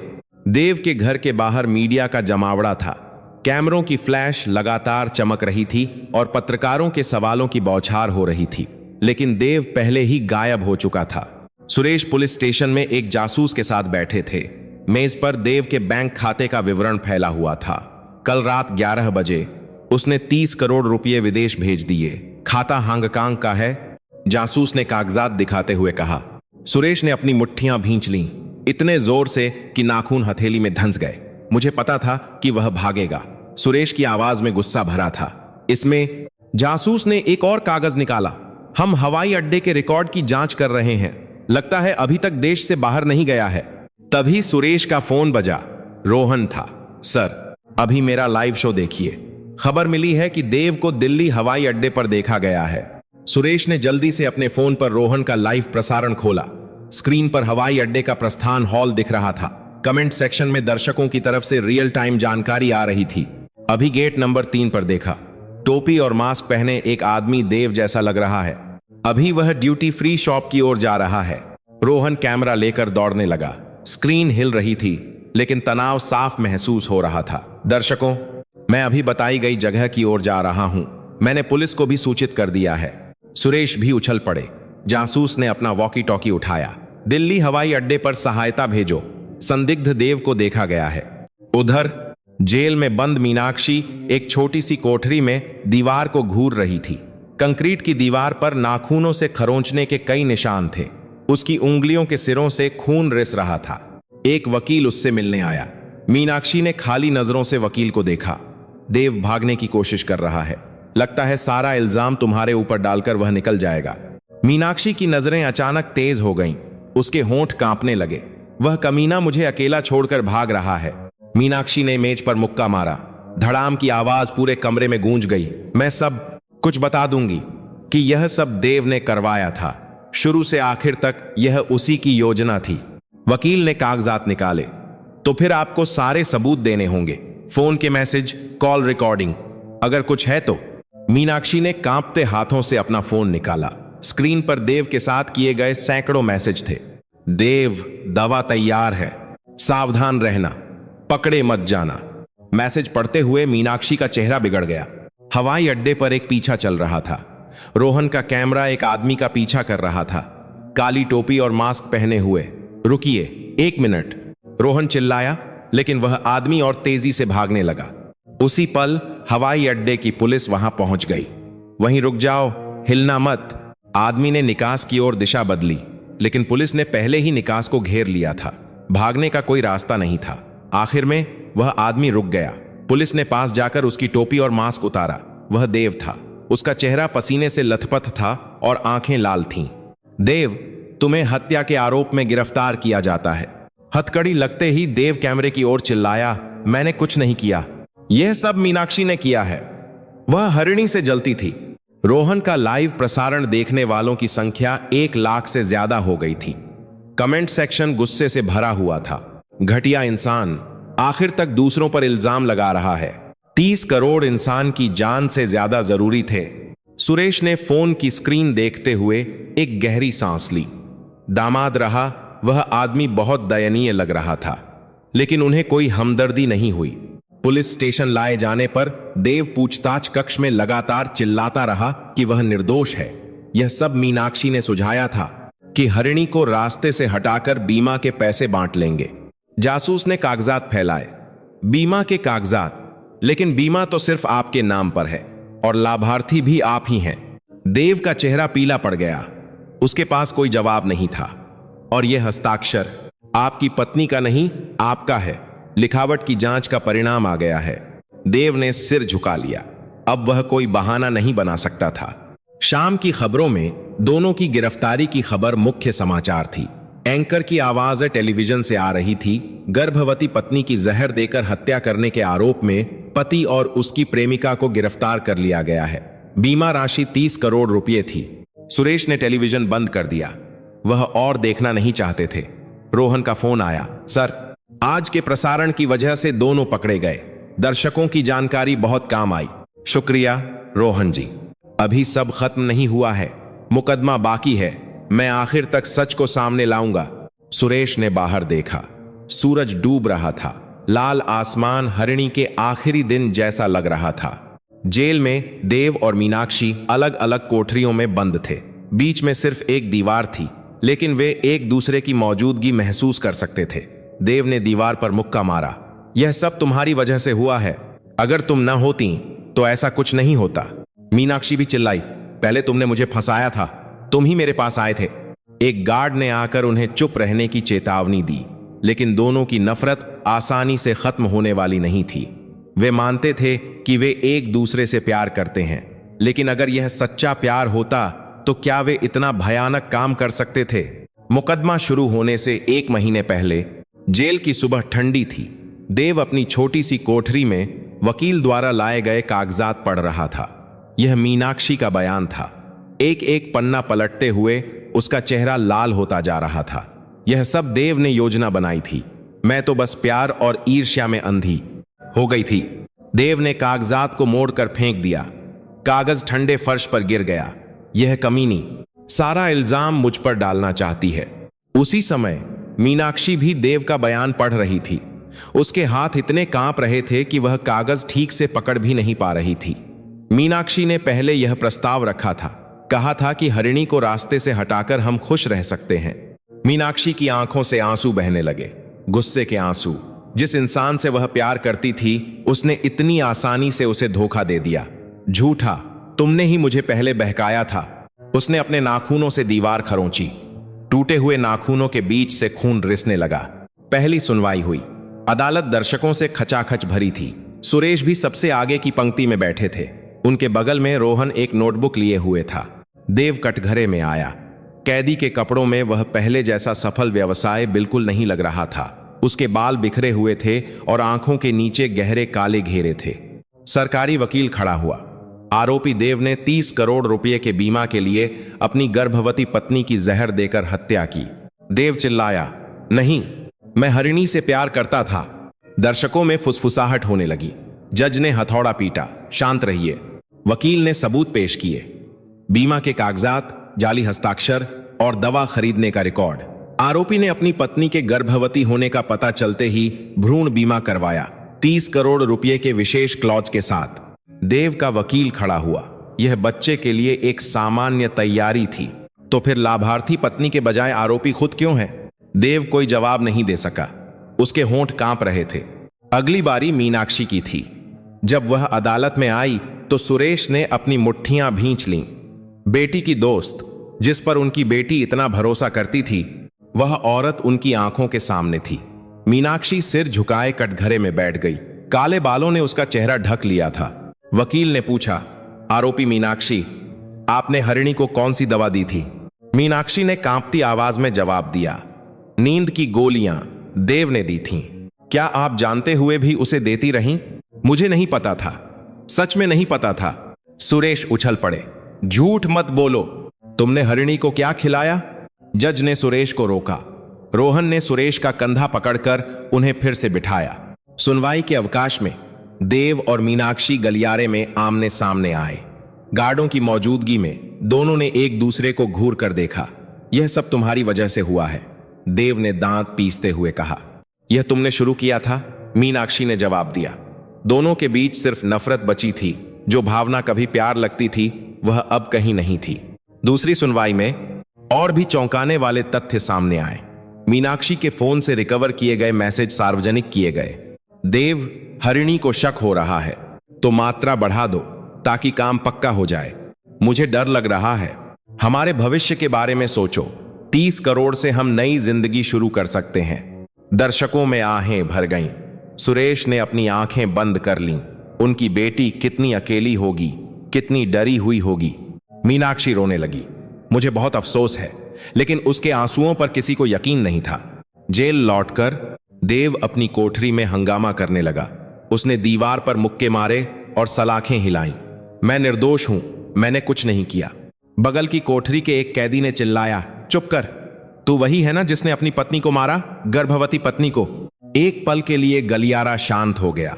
देव के घर के बाहर मीडिया का जमावड़ा था। कैमरों की फ्लैश लगातार चमक रही थी और पत्रकारों के सवालों की बौछार हो रही थी, लेकिन देव पहले ही गायब हो चुका था। सुरेश पुलिस स्टेशन में एक जासूस के साथ बैठे थे। मेज पर देव के बैंक खाते का विवरण फैला हुआ था। कल रात 11 बजे उसने 30 करोड़ रुपए विदेश भेज दिए। खाता हांगकांग का है, जासूस ने कागजात दिखाते हुए कहा। सुरेश ने अपनी मुट्ठियां भींच लीं, इतने जोर से कि नाखून हथेली में धंस गए। मुझे पता था कि वह भागेगा। सुरेश की आवाज में गुस्सा भरा था। इसमें जासूस ने एक और कागज निकाला। हम हवाई अड्डे के रिकॉर्ड की जांच कर रहे हैं, लगता है अभी तक देश से बाहर नहीं गया है। तभी सुरेश का फोन बजा। रोहन था। सर, अभी मेरा लाइव शो देखिए। खबर मिली है कि देव को दिल्ली हवाई अड्डे पर देखा गया है। सुरेश ने जल्दी से अपने फोन पर रोहन का लाइव प्रसारण खोला। स्क्रीन पर हवाई अड्डे का प्रस्थान हॉल दिख रहा था। कमेंट सेक्शन में दर्शकों की तरफ से रियल टाइम जानकारी आ रही थी। अभी गेट नंबर 3 पर देखा। टोपी और मास्क पहने एक आदमी देव जैसा लग रहा है। अभी वह ड्यूटी फ्री शॉप की ओर जा रहा है। रोहन कैमरा लेकर दौड़ने लगा। स्क्रीन हिल रही थी, लेकिन तनाव साफ महसूस हो रहा था। दर्शकों, मैं अभी बताई गई जगह की ओर जा रहा हूं। मैंने पुलिस को भी सूचित कर दिया है। सुरेश भी उछल पड़े। जासूस ने अपना वॉकी टॉकी उठाया। दिल्ली हवाई अड्डे पर सहायता भेजो, संदिग्ध देव को देखा गया है। उधर जेल में बंद मीनाक्षी एक छोटी सी कोठरी में दीवार को घूर रही थी। कंक्रीट की दीवार पर नाखूनों से खरोंचने के कई निशान थे। उसकी उंगलियों के सिरों से खून रिस रहा था। एक वकील उससे मिलने आया। मीनाक्षी ने खाली नजरों से वकील को देखा। देव भागने की कोशिश कर रहा है, लगता है सारा इल्जाम तुम्हारे ऊपर डालकर वह निकल जाएगा। मीनाक्षी की नजरें अचानक तेज हो गईं। उसके होंठ कांपने लगे। वह कमीना मुझे अकेला छोड़कर भाग रहा है। मीनाक्षी ने मेज पर मुक्का मारा। धड़ाम की आवाज पूरे कमरे में गूंज गई। मैं सब कुछ बता दूंगी कि यह सब देव ने करवाया था। शुरू से आखिर तक यह उसी की योजना थी। वकील ने कागजात निकाले। तो फिर आपको सारे सबूत देने होंगे, फोन के मैसेज, कॉल रिकॉर्डिंग, अगर कुछ है तो। मीनाक्षी ने कांपते हाथों से अपना फोन निकाला। स्क्रीन पर देव के साथ किए गए सैकड़ों मैसेज थे। देव, दवा तैयार है, सावधान रहना, पकड़े मत जाना। मैसेज पढ़ते हुए मीनाक्षी का चेहरा बिगड़ गया। हवाई अड्डे पर एक पीछा चल रहा था। रोहन का कैमरा एक आदमी का पीछा कर रहा था, काली टोपी और मास्क पहने हुए। रुकिए, 1 मिनट, रोहन चिल्लाया, लेकिन वह आदमी और तेजी से भागने लगा। उसी पल हवाई अड्डे की पुलिस वहां पहुंच गई। वहीं रुक जाओ, हिलना मत। आदमी ने निकास की ओर दिशा बदली, लेकिन पुलिस ने पहले ही निकास को घेर लिया था। भागने का कोई रास्ता नहीं था। आखिर में वह आदमी रुक गया। पुलिस ने पास जाकर उसकी टोपी और मास्क उतारा। वह देव था। उसका चेहरा पसीने से लथपथ था और आंखें लाल थीं। देव, तुम्हें हत्या के आरोप में गिरफ्तार किया जाता है। हथकड़ी लगते ही देव कैमरे की ओर चिल्लाया, मैंने कुछ नहीं किया, यह सब मीनाक्षी ने किया है। वह हरिणी से जलती थी। रोहन का लाइव प्रसारण देखने वालों की संख्या 1 लाख से ज्यादा हो गई थी। कमेंट सेक्शन गुस्से से भरा हुआ था। घटिया इंसान, आखिर तक दूसरों पर इल्जाम लगा रहा है। 30 करोड़ इंसान की जान से ज्यादा जरूरी थे। सुरेश ने फोन की स्क्रीन देखते हुए एक गहरी सांस ली। दामाद रहा, वह आदमी बहुत दयनीय लग रहा था, लेकिन उन्हें कोई हमदर्दी नहीं हुई। पुलिस स्टेशन लाए जाने पर देव पूछताछ कक्ष में लगातार चिल्लाता रहा कि वह निर्दोष है। यह सब मीनाक्षी ने सुझाया था कि हरिणी को रास्ते से हटाकर बीमा के पैसे बांट लेंगे। जासूस ने कागजात फैलाए, बीमा के कागजात, लेकिन बीमा तो सिर्फ आपके नाम पर है और लाभार्थी भी आप ही हैं। देव का चेहरा पीला पड़ गया। उसके पास कोई जवाब नहीं था। और यह हस्ताक्षर आपकी पत्नी का नहीं, आपका है। लिखावट की जांच का परिणाम आ गया है। देव ने सिर झुका लिया। अब वह कोई बहाना नहीं बना सकता था। शाम की खबरों में दोनों की गिरफ्तारी की खबर मुख्य समाचार थी। एंकर की आवाज टेलीविजन से आ रही थी। गर्भवती पत्नी की जहर देकर हत्या करने के आरोप में पति और उसकी प्रेमिका को गिरफ्तार कर लिया गया है। बीमा राशि 30 करोड़ रुपए थी। सुरेश ने टेलीविजन बंद कर दिया। वह और देखना नहीं चाहते थे। रोहन का फोन आया। सर, आज के प्रसारण की वजह से दोनों पकड़े गए। दर्शकों की जानकारी बहुत काम आई। शुक्रिया रोहन जी। अभी सब खत्म नहीं हुआ है, मुकदमा बाकी है। मैं आखिर तक सच को सामने लाऊंगा। सुरेश ने बाहर देखा। सूरज डूब रहा था। लाल आसमान हरिणी के आखिरी दिन जैसा लग रहा था। जेल में देव और मीनाक्षी अलग अलग कोठरियों में बंद थे। बीच में सिर्फ एक दीवार थी, लेकिन वे एक दूसरे की मौजूदगी महसूस कर सकते थे। देव ने दीवार पर मुक्का मारा। यह सब तुम्हारी वजह से हुआ है। अगर तुम न होती तो ऐसा कुछ नहीं होता। मीनाक्षी भी चिल्लाई। पहले तुमने मुझे फंसाया था, तुम ही मेरे पास आए थे। एक गार्ड ने आकर उन्हें चुप रहने की चेतावनी दी, लेकिन दोनों की नफरत आसानी से खत्म होने वाली नहीं थी। वे मानते थे कि वे एक दूसरे से प्यार करते हैं, लेकिन अगर यह सच्चा प्यार होता तो क्या वे इतना भयानक काम कर सकते थे? मुकदमा शुरू होने से 1 महीने पहले जेल की सुबह ठंडी थी। देव अपनी छोटी सी कोठरी में वकील द्वारा लाए गए कागजात पढ़ रहा था। यह मीनाक्षी का बयान था। एक एक पन्ना पलटते हुए उसका चेहरा लाल होता जा रहा था। यह सब देव ने योजना बनाई थी। मैं तो बस प्यार और ईर्ष्या में अंधी हो गई थी। देव ने कागजात को मोड़कर फेंक दिया। कागज ठंडे फर्श पर गिर गया। यह कमीनी सारा इल्जाम मुझ पर डालना चाहती है। उसी समय मीनाक्षी भी देव का बयान पढ़ रही थी। उसके हाथ इतने कांप रहे थे कि वह कागज ठीक से पकड़ भी नहीं पा रही थी। मीनाक्षी ने पहले यह प्रस्ताव रखा था। कहा था कि हरिणी को रास्ते से हटाकर हम खुश रह सकते हैं। मीनाक्षी की आंखों से आंसू बहने लगे, गुस्से के आंसू। जिस इंसान से वह प्यार करती थी, उसने इतनी आसानी से उसे धोखा दे दिया। झूठा, तुमने ही मुझे पहले बहकाया था। उसने अपने नाखूनों से दीवार खरोंची। टूटे हुए नाखूनों के बीच से खून रिसने लगा। पहली सुनवाई हुई। अदालत दर्शकों से खचाखच भरी थी। सुरेश भी सबसे आगे की पंक्ति में बैठे थे। उनके बगल में रोहन एक नोटबुक लिए हुए था। देव कटघरे में आया। कैदी के कपड़ों में वह पहले जैसा सफल व्यवसाय बिल्कुल नहीं लग रहा था। उसके बाल बिखरे हुए थे और आंखों के नीचे गहरे काले घेरे थे। सरकारी वकील खड़ा हुआ। आरोपी देव ने 30 करोड़ रुपए के बीमा के लिए अपनी गर्भवती पत्नी की जहर देकर हत्या की। देव चिल्लाया, नहीं, मैं हरिणी से प्यार करता था। दर्शकों में फुसफुसाहट होने लगी। जज ने हथौड़ा पीटा। शांत रहिए। वकील ने सबूत पेश किए। बीमा के कागजात, जाली हस्ताक्षर और दवा खरीदने का रिकॉर्ड। आरोपी ने अपनी पत्नी के गर्भवती होने का पता चलते ही भ्रूण बीमा करवाया, 30 करोड़ रुपए के विशेष क्लॉज के साथ। देव का वकील खड़ा हुआ। यह बच्चे के लिए एक सामान्य तैयारी थी, तो फिर लाभार्थी पत्नी के बजाय आरोपी खुद क्यों है? देव कोई जवाब नहीं दे सका। उसके होंठ कांप रहे थे। अगली बारी मीनाक्षी की थी। जब वह अदालत में आई तो सुरेश ने अपनी मुट्ठियां भींच लीं। बेटी की दोस्त, जिस पर उनकी बेटी इतना भरोसा करती थी, वह औरत उनकी आंखों के सामने थी। मीनाक्षी सिर झुकाए कटघरे में बैठ गई। काले बालों ने उसका चेहरा ढक लिया था। वकील ने पूछा, आरोपी मीनाक्षी, आपने हरिणी को कौन सी दवा दी थी? मीनाक्षी ने कांपती आवाज में जवाब दिया, नींद की गोलियां देव ने दी थीं। क्या आप जानते हुए भी उसे देती रहीं? मुझे नहीं पता था, सच में नहीं पता था। सुरेश उछल पड़े, झूठ मत बोलो, तुमने हरिणी को क्या खिलाया? जज ने सुरेश को रोका। रोहन ने सुरेश का कंधा पकड़कर उन्हें फिर से बिठाया। सुनवाई के अवकाश में देव और मीनाक्षी गलियारे में आमने सामने आए। गार्डों की मौजूदगी में दोनों ने एक दूसरे को घूर कर देखा। यह सब तुम्हारी वजह से हुआ है, देव ने दांत पीसते हुए कहा। यह तुमने शुरू किया था, मीनाक्षी ने जवाब दिया। दोनों के बीच सिर्फ नफरत बची थी। जो भावना कभी प्यार लगती थी वह अब कहीं नहीं थी। दूसरी सुनवाई में और भी चौंकाने वाले तथ्य सामने आए। मीनाक्षी के फोन से रिकवर किए गए मैसेज सार्वजनिक किए गए। देव, हरिणी को शक हो रहा है तो मात्रा बढ़ा दो ताकि काम पक्का हो जाए। मुझे डर लग रहा है। हमारे भविष्य के बारे में सोचो। 30 करोड़ से हम नई जिंदगी शुरू कर सकते हैं। दर्शकों में आहें भर गईं। सुरेश ने अपनी आंखें बंद कर लीं। उनकी बेटी कितनी अकेली होगी, कितनी डरी हुई होगी। मीनाक्षी रोने लगी। मुझे बहुत अफसोस है, लेकिन उसके आंसुओं पर किसी को यकीन नहीं था। जेल लौटकर देव अपनी कोठरी में हंगामा करने लगा। उसने दीवार पर मुक्के मारे और सलाखें हिलाईं। मैं निर्दोष हूं, मैंने कुछ नहीं किया। बगल की कोठरी के एक कैदी ने चिल्लाया, चुप कर, तू वही है ना जिसने अपनी पत्नी को मारा, गर्भवती पत्नी को। एक पल के लिए गलियारा शांत हो गया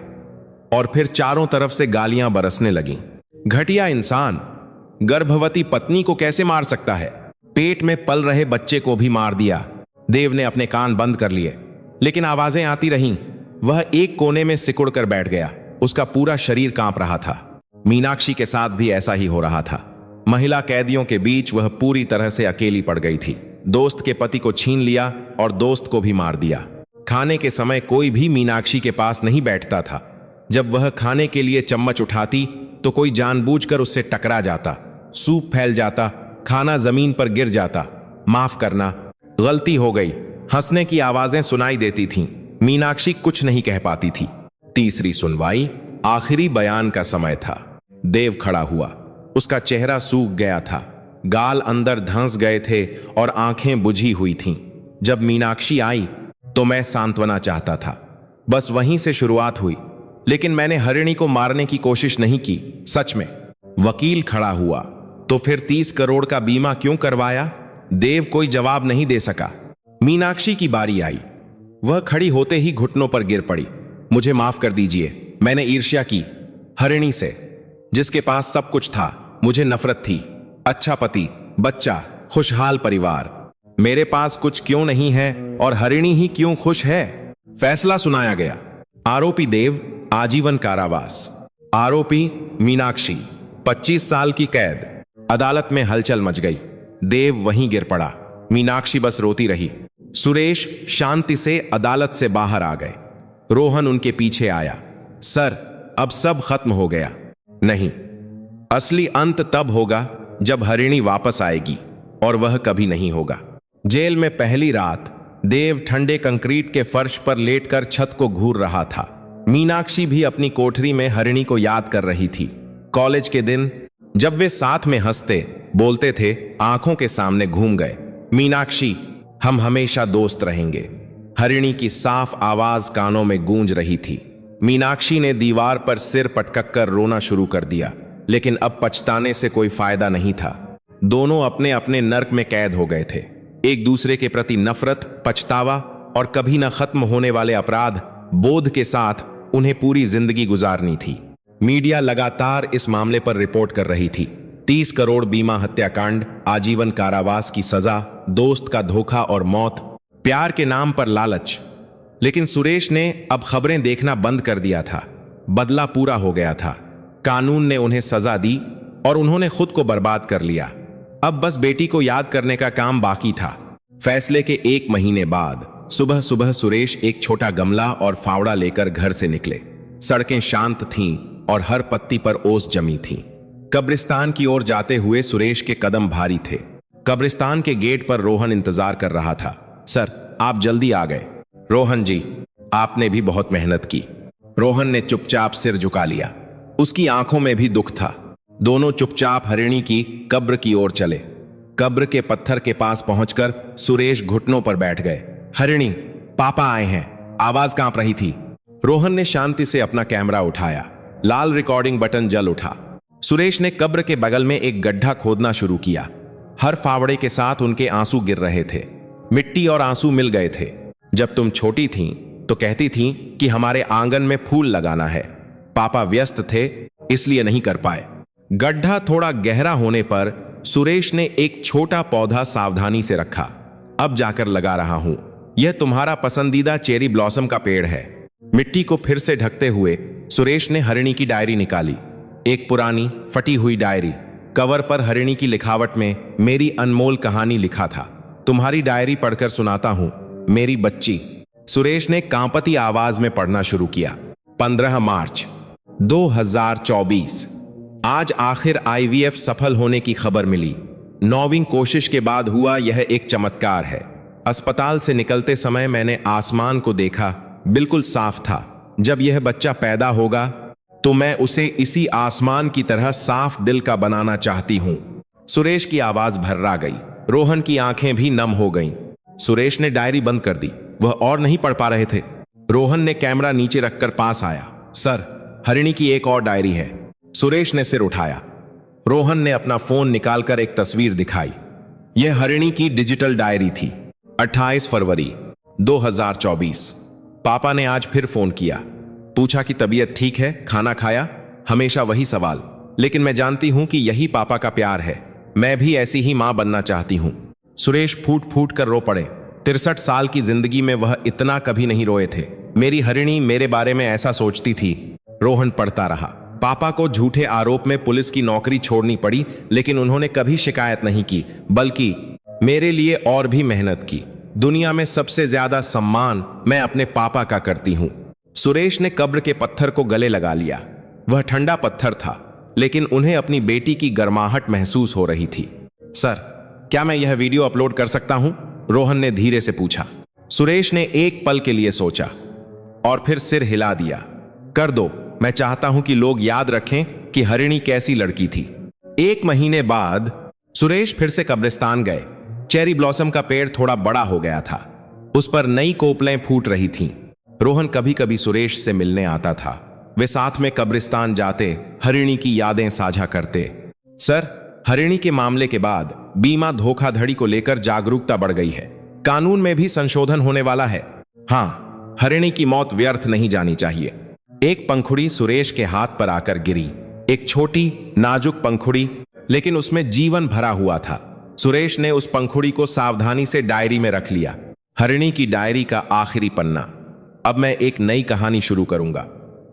और फिर चारों तरफ से गालियां बरसने लगीं। घटिया इंसान, गर्भवती पत्नी को कैसे मार सकता है? पेट में पल रहे बच्चे को भी मार दिया। देव ने अपने कान बंद कर लिए, लेकिन आवाजें आती रहीं। वह एक कोने में सिकुड़ कर बैठ गया। उसका पूरा शरीर कांप रहा था। मीनाक्षी के साथ भी ऐसा ही हो रहा था। महिला कैदियों के बीच वह पूरी तरह से अकेली पड़ गई थी। दोस्त के पति को छीन लिया और दोस्त को भी मार दिया। खाने के समय कोई भी मीनाक्षी के पास नहीं बैठता था। जब वह खाने के लिए चम्मच उठाती तो कोई जानबूझकर उससे टकरा जाता। सूप फैल जाता, खाना जमीन पर गिर जाता। माफ करना, गलती हो गई। हंसने की आवाजें सुनाई देती थीं। मीनाक्षी कुछ नहीं कह पाती थी। तीसरी सुनवाई, आखिरी बयान का समय था। देव खड़ा हुआ। उसका चेहरा सूख गया था, गाल अंदर धंस गए थे और आंखें बुझी हुई थीं। जब मीनाक्षी आई तो मैं सांत्वना चाहता था। बस वहीं से शुरुआत हुई, लेकिन मैंने हरिणी को मारने की कोशिश नहीं की, सच में। वकील खड़ा हुआ। तो फिर 30 करोड़ का बीमा क्यों करवाया? देव कोई जवाब नहीं दे सका। मीनाक्षी की बारी आई। वह खड़ी होते ही घुटनों पर गिर पड़ी। मुझे माफ कर दीजिए, मैंने ईर्ष्या की हरिणी से, जिसके पास सब कुछ था। मुझे नफरत थी। अच्छा पति, बच्चा, खुशहाल परिवार। मेरे पास कुछ क्यों नहीं है और हरिणी ही क्यों खुश है? फैसला सुनाया गया। आरोपी देव, आजीवन कारावास। आरोपी मीनाक्षी, 25 साल की कैद। अदालत में हलचल मच गई। देव वहीं गिर पड़ा। मीनाक्षी बस रोती रही। सुरेश शांति से अदालत से बाहर आ गए। रोहन उनके पीछे आया। सर, अब सब खत्म हो गया। नहीं, असली अंत तब होगा जब हरिणी वापस आएगी, और वह कभी नहीं होगा। जेल में पहली रात देव ठंडे कंक्रीट के फर्श पर लेटकर छत को घूर रहा था। मीनाक्षी भी अपनी कोठरी में हरिणी को याद कर रही थी। कॉलेज के दिन जब वे साथ में हंसते बोलते थे, आंखों के सामने घूम गए। मीनाक्षी, हम हमेशा दोस्त रहेंगे। हरिणी की साफ आवाज कानों में गूंज रही थी। मीनाक्षी ने दीवार पर सिर पटक कर रोना शुरू कर दिया, लेकिन अब पछताने से कोई फायदा नहीं था। दोनों अपने अपने नर्क में कैद हो गए थे। एक दूसरे के प्रति नफरत, पछतावा और कभी न खत्म होने वाले अपराध बोध के साथ उन्हें पूरी जिंदगी गुजारनी थी। मीडिया लगातार इस मामले पर रिपोर्ट कर रही थी। 30 करोड़ बीमा हत्याकांड, आजीवन कारावास की सजा, दोस्त का धोखा और मौत, प्यार के नाम पर लालच। लेकिन सुरेश ने अब खबरें देखना बंद कर दिया था। बदला पूरा हो गया था। कानून ने उन्हें सजा दी और उन्होंने खुद को बर्बाद कर लिया। अब बस बेटी को याद करने का काम बाकी था। फैसले के 1 महीने बाद सुबह सुबह सुरेश एक छोटा गमला और फावड़ा लेकर घर से निकले। सड़कें शांत थीं और हर पत्ती पर ओस जमी थी। कब्रिस्तान की ओर जाते हुए सुरेश के कदम भारी थे। कब्रिस्तान के गेट पर रोहन इंतजार कर रहा था। सर, आप जल्दी आ गए। रोहन जी, आपने भी बहुत मेहनत की। रोहन ने चुपचाप सिर झुका लिया। उसकी आंखों में भी दुख था। दोनों चुपचाप हरिणी की कब्र की ओर चले। कब्र के पत्थर के पास पहुंचकर सुरेश घुटनों पर बैठ गए। हरिणी, पापा आए हैं। आवाज कांप रही थी। रोहन ने शांति से अपना कैमरा उठाया। लाल रिकॉर्डिंग बटन जल उठा। सुरेश ने कब्र के बगल में एक गड्ढा खोदना शुरू किया। हर फावड़े के साथ उनके आंसू गिर रहे थे। मिट्टी और आंसू मिल गए थे। जब तुम छोटी थीं तो कहती थीं कि हमारे आंगन में फूल लगाना है। पापा व्यस्त थे, इसलिए नहीं कर पाए। गड्ढा थोड़ा गहरा होने पर सुरेश ने एक छोटा पौधा सावधानी से रखा। अब जाकर लगा रहा हूं। यह तुम्हारा पसंदीदा चेरी ब्लॉसम का पेड़ है। मिट्टी को फिर से ढकते हुए सुरेश ने हरिणी की डायरी निकाली। एक पुरानी फटी हुई डायरी। कवर पर हरिणी की लिखावट में मेरी अनमोल कहानी लिखा था। तुम्हारी डायरी पढ़कर सुनाता हूं, मेरी बच्ची। सुरेश ने कांपती आवाज में पढ़ना शुरू किया। 15 मार्च 2024। आज आखिर आईवीएफ सफल होने की खबर मिली। 9वीं कोशिश के बाद हुआ यह एक चमत्कार है। अस्पताल से निकलते समय मैंने आसमान को देखा, बिल्कुल साफ था। जब यह बच्चा पैदा होगा तो मैं उसे इसी आसमान की तरह साफ दिल का बनाना चाहती हूं। सुरेश की आवाज भर्रा गई। रोहन की आंखें भी नम हो गईं। सुरेश ने डायरी बंद कर दी। वह और नहीं पढ़ पा रहे थे। रोहन ने कैमरा नीचे रखकर पास आया। सर, हरिणी की एक और डायरी है। सुरेश ने सिर उठाया। रोहन ने अपना फोन निकालकर एक तस्वीर दिखाई। यह हरिणी की डिजिटल डायरी थी। 28 फरवरी 2024। पापा ने आज फिर फोन किया। पूछा कि तबीयत ठीक है, खाना खाया। हमेशा वही सवाल। लेकिन मैं जानती हूं कि यही पापा का प्यार है। मैं भी ऐसी ही मां बनना चाहती हूं। सुरेश फूट फूट कर रो पड़े। 63 साल की जिंदगी में वह इतना कभी नहीं रोए थे। मेरी हरिणी मेरे बारे में ऐसा सोचती थी। रोहन पढ़ता रहा। पापा को झूठे आरोप में पुलिस की नौकरी छोड़नी पड़ी, लेकिन उन्होंने कभी शिकायत नहीं की, बल्कि मेरे लिए और भी मेहनत की। दुनिया में सबसे ज्यादा सम्मान मैं अपने पापा का करती हूं। सुरेश ने कब्र के पत्थर को गले लगा लिया। वह ठंडा पत्थर था, लेकिन उन्हें अपनी बेटी की गर्माहट महसूस हो रही थी। सर, क्या मैं यह वीडियो अपलोड कर सकता हूं? रोहन ने धीरे से पूछा। सुरेश ने एक पल के लिए सोचा और फिर सिर हिला दिया। कर दो। मैं चाहता हूं कि लोग याद रखें कि हरिणी कैसी लड़की थी। 1 महीने बाद सुरेश फिर से कब्रिस्तान गए। चेरी ब्लॉसम का पेड़ थोड़ा बड़ा हो गया था। उस पर नई कोपलें फूट रही थीं। रोहन कभी कभी सुरेश से मिलने आता था। वे साथ में कब्रिस्तान जाते, हरिणी की यादें साझा करते। सर, हरिणी के मामले के बाद बीमा धोखाधड़ी को लेकर जागरूकता बढ़ गई है। कानून में भी संशोधन होने वाला है। हाँ, हरिणी की मौत व्यर्थ नहीं जानी चाहिए। एक पंखुड़ी सुरेश के हाथ पर आकर गिरी। एक छोटी नाजुक पंखुड़ी, लेकिन उसमें जीवन भरा हुआ था। सुरेश ने उस पंखुड़ी को सावधानी से डायरी में रख लिया। हरिणी की डायरी का आखिरी पन्ना। अब मैं एक नई कहानी शुरू करूंगा।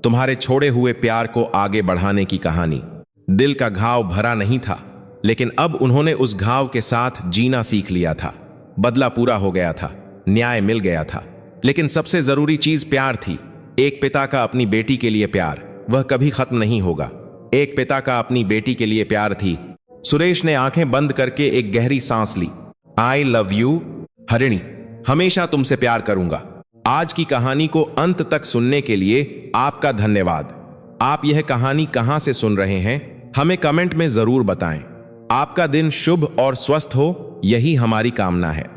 तुम्हारे छोड़े हुए प्यार को आगे बढ़ाने की कहानी। दिल का घाव भरा नहीं था, लेकिन अब उन्होंने उस घाव के साथ जीना सीख लिया था। बदला पूरा हो गया था, न्याय मिल गया था, लेकिन सबसे जरूरी चीज प्यार थी। एक पिता का अपनी बेटी के लिए प्यार, वह कभी खत्म नहीं होगा। एक पिता का अपनी बेटी के लिए प्यार थी। सुरेश ने आंखें बंद करके एक गहरी सांस ली। आई लव यू हरिणी, हमेशा तुमसे प्यार करूंगा। आज की कहानी को अंत तक सुनने के लिए आपका धन्यवाद। आप यह कहानी कहां से सुन रहे हैं, हमें कमेंट में जरूर बताएं। आपका दिन शुभ और स्वस्थ हो, यही हमारी कामना है।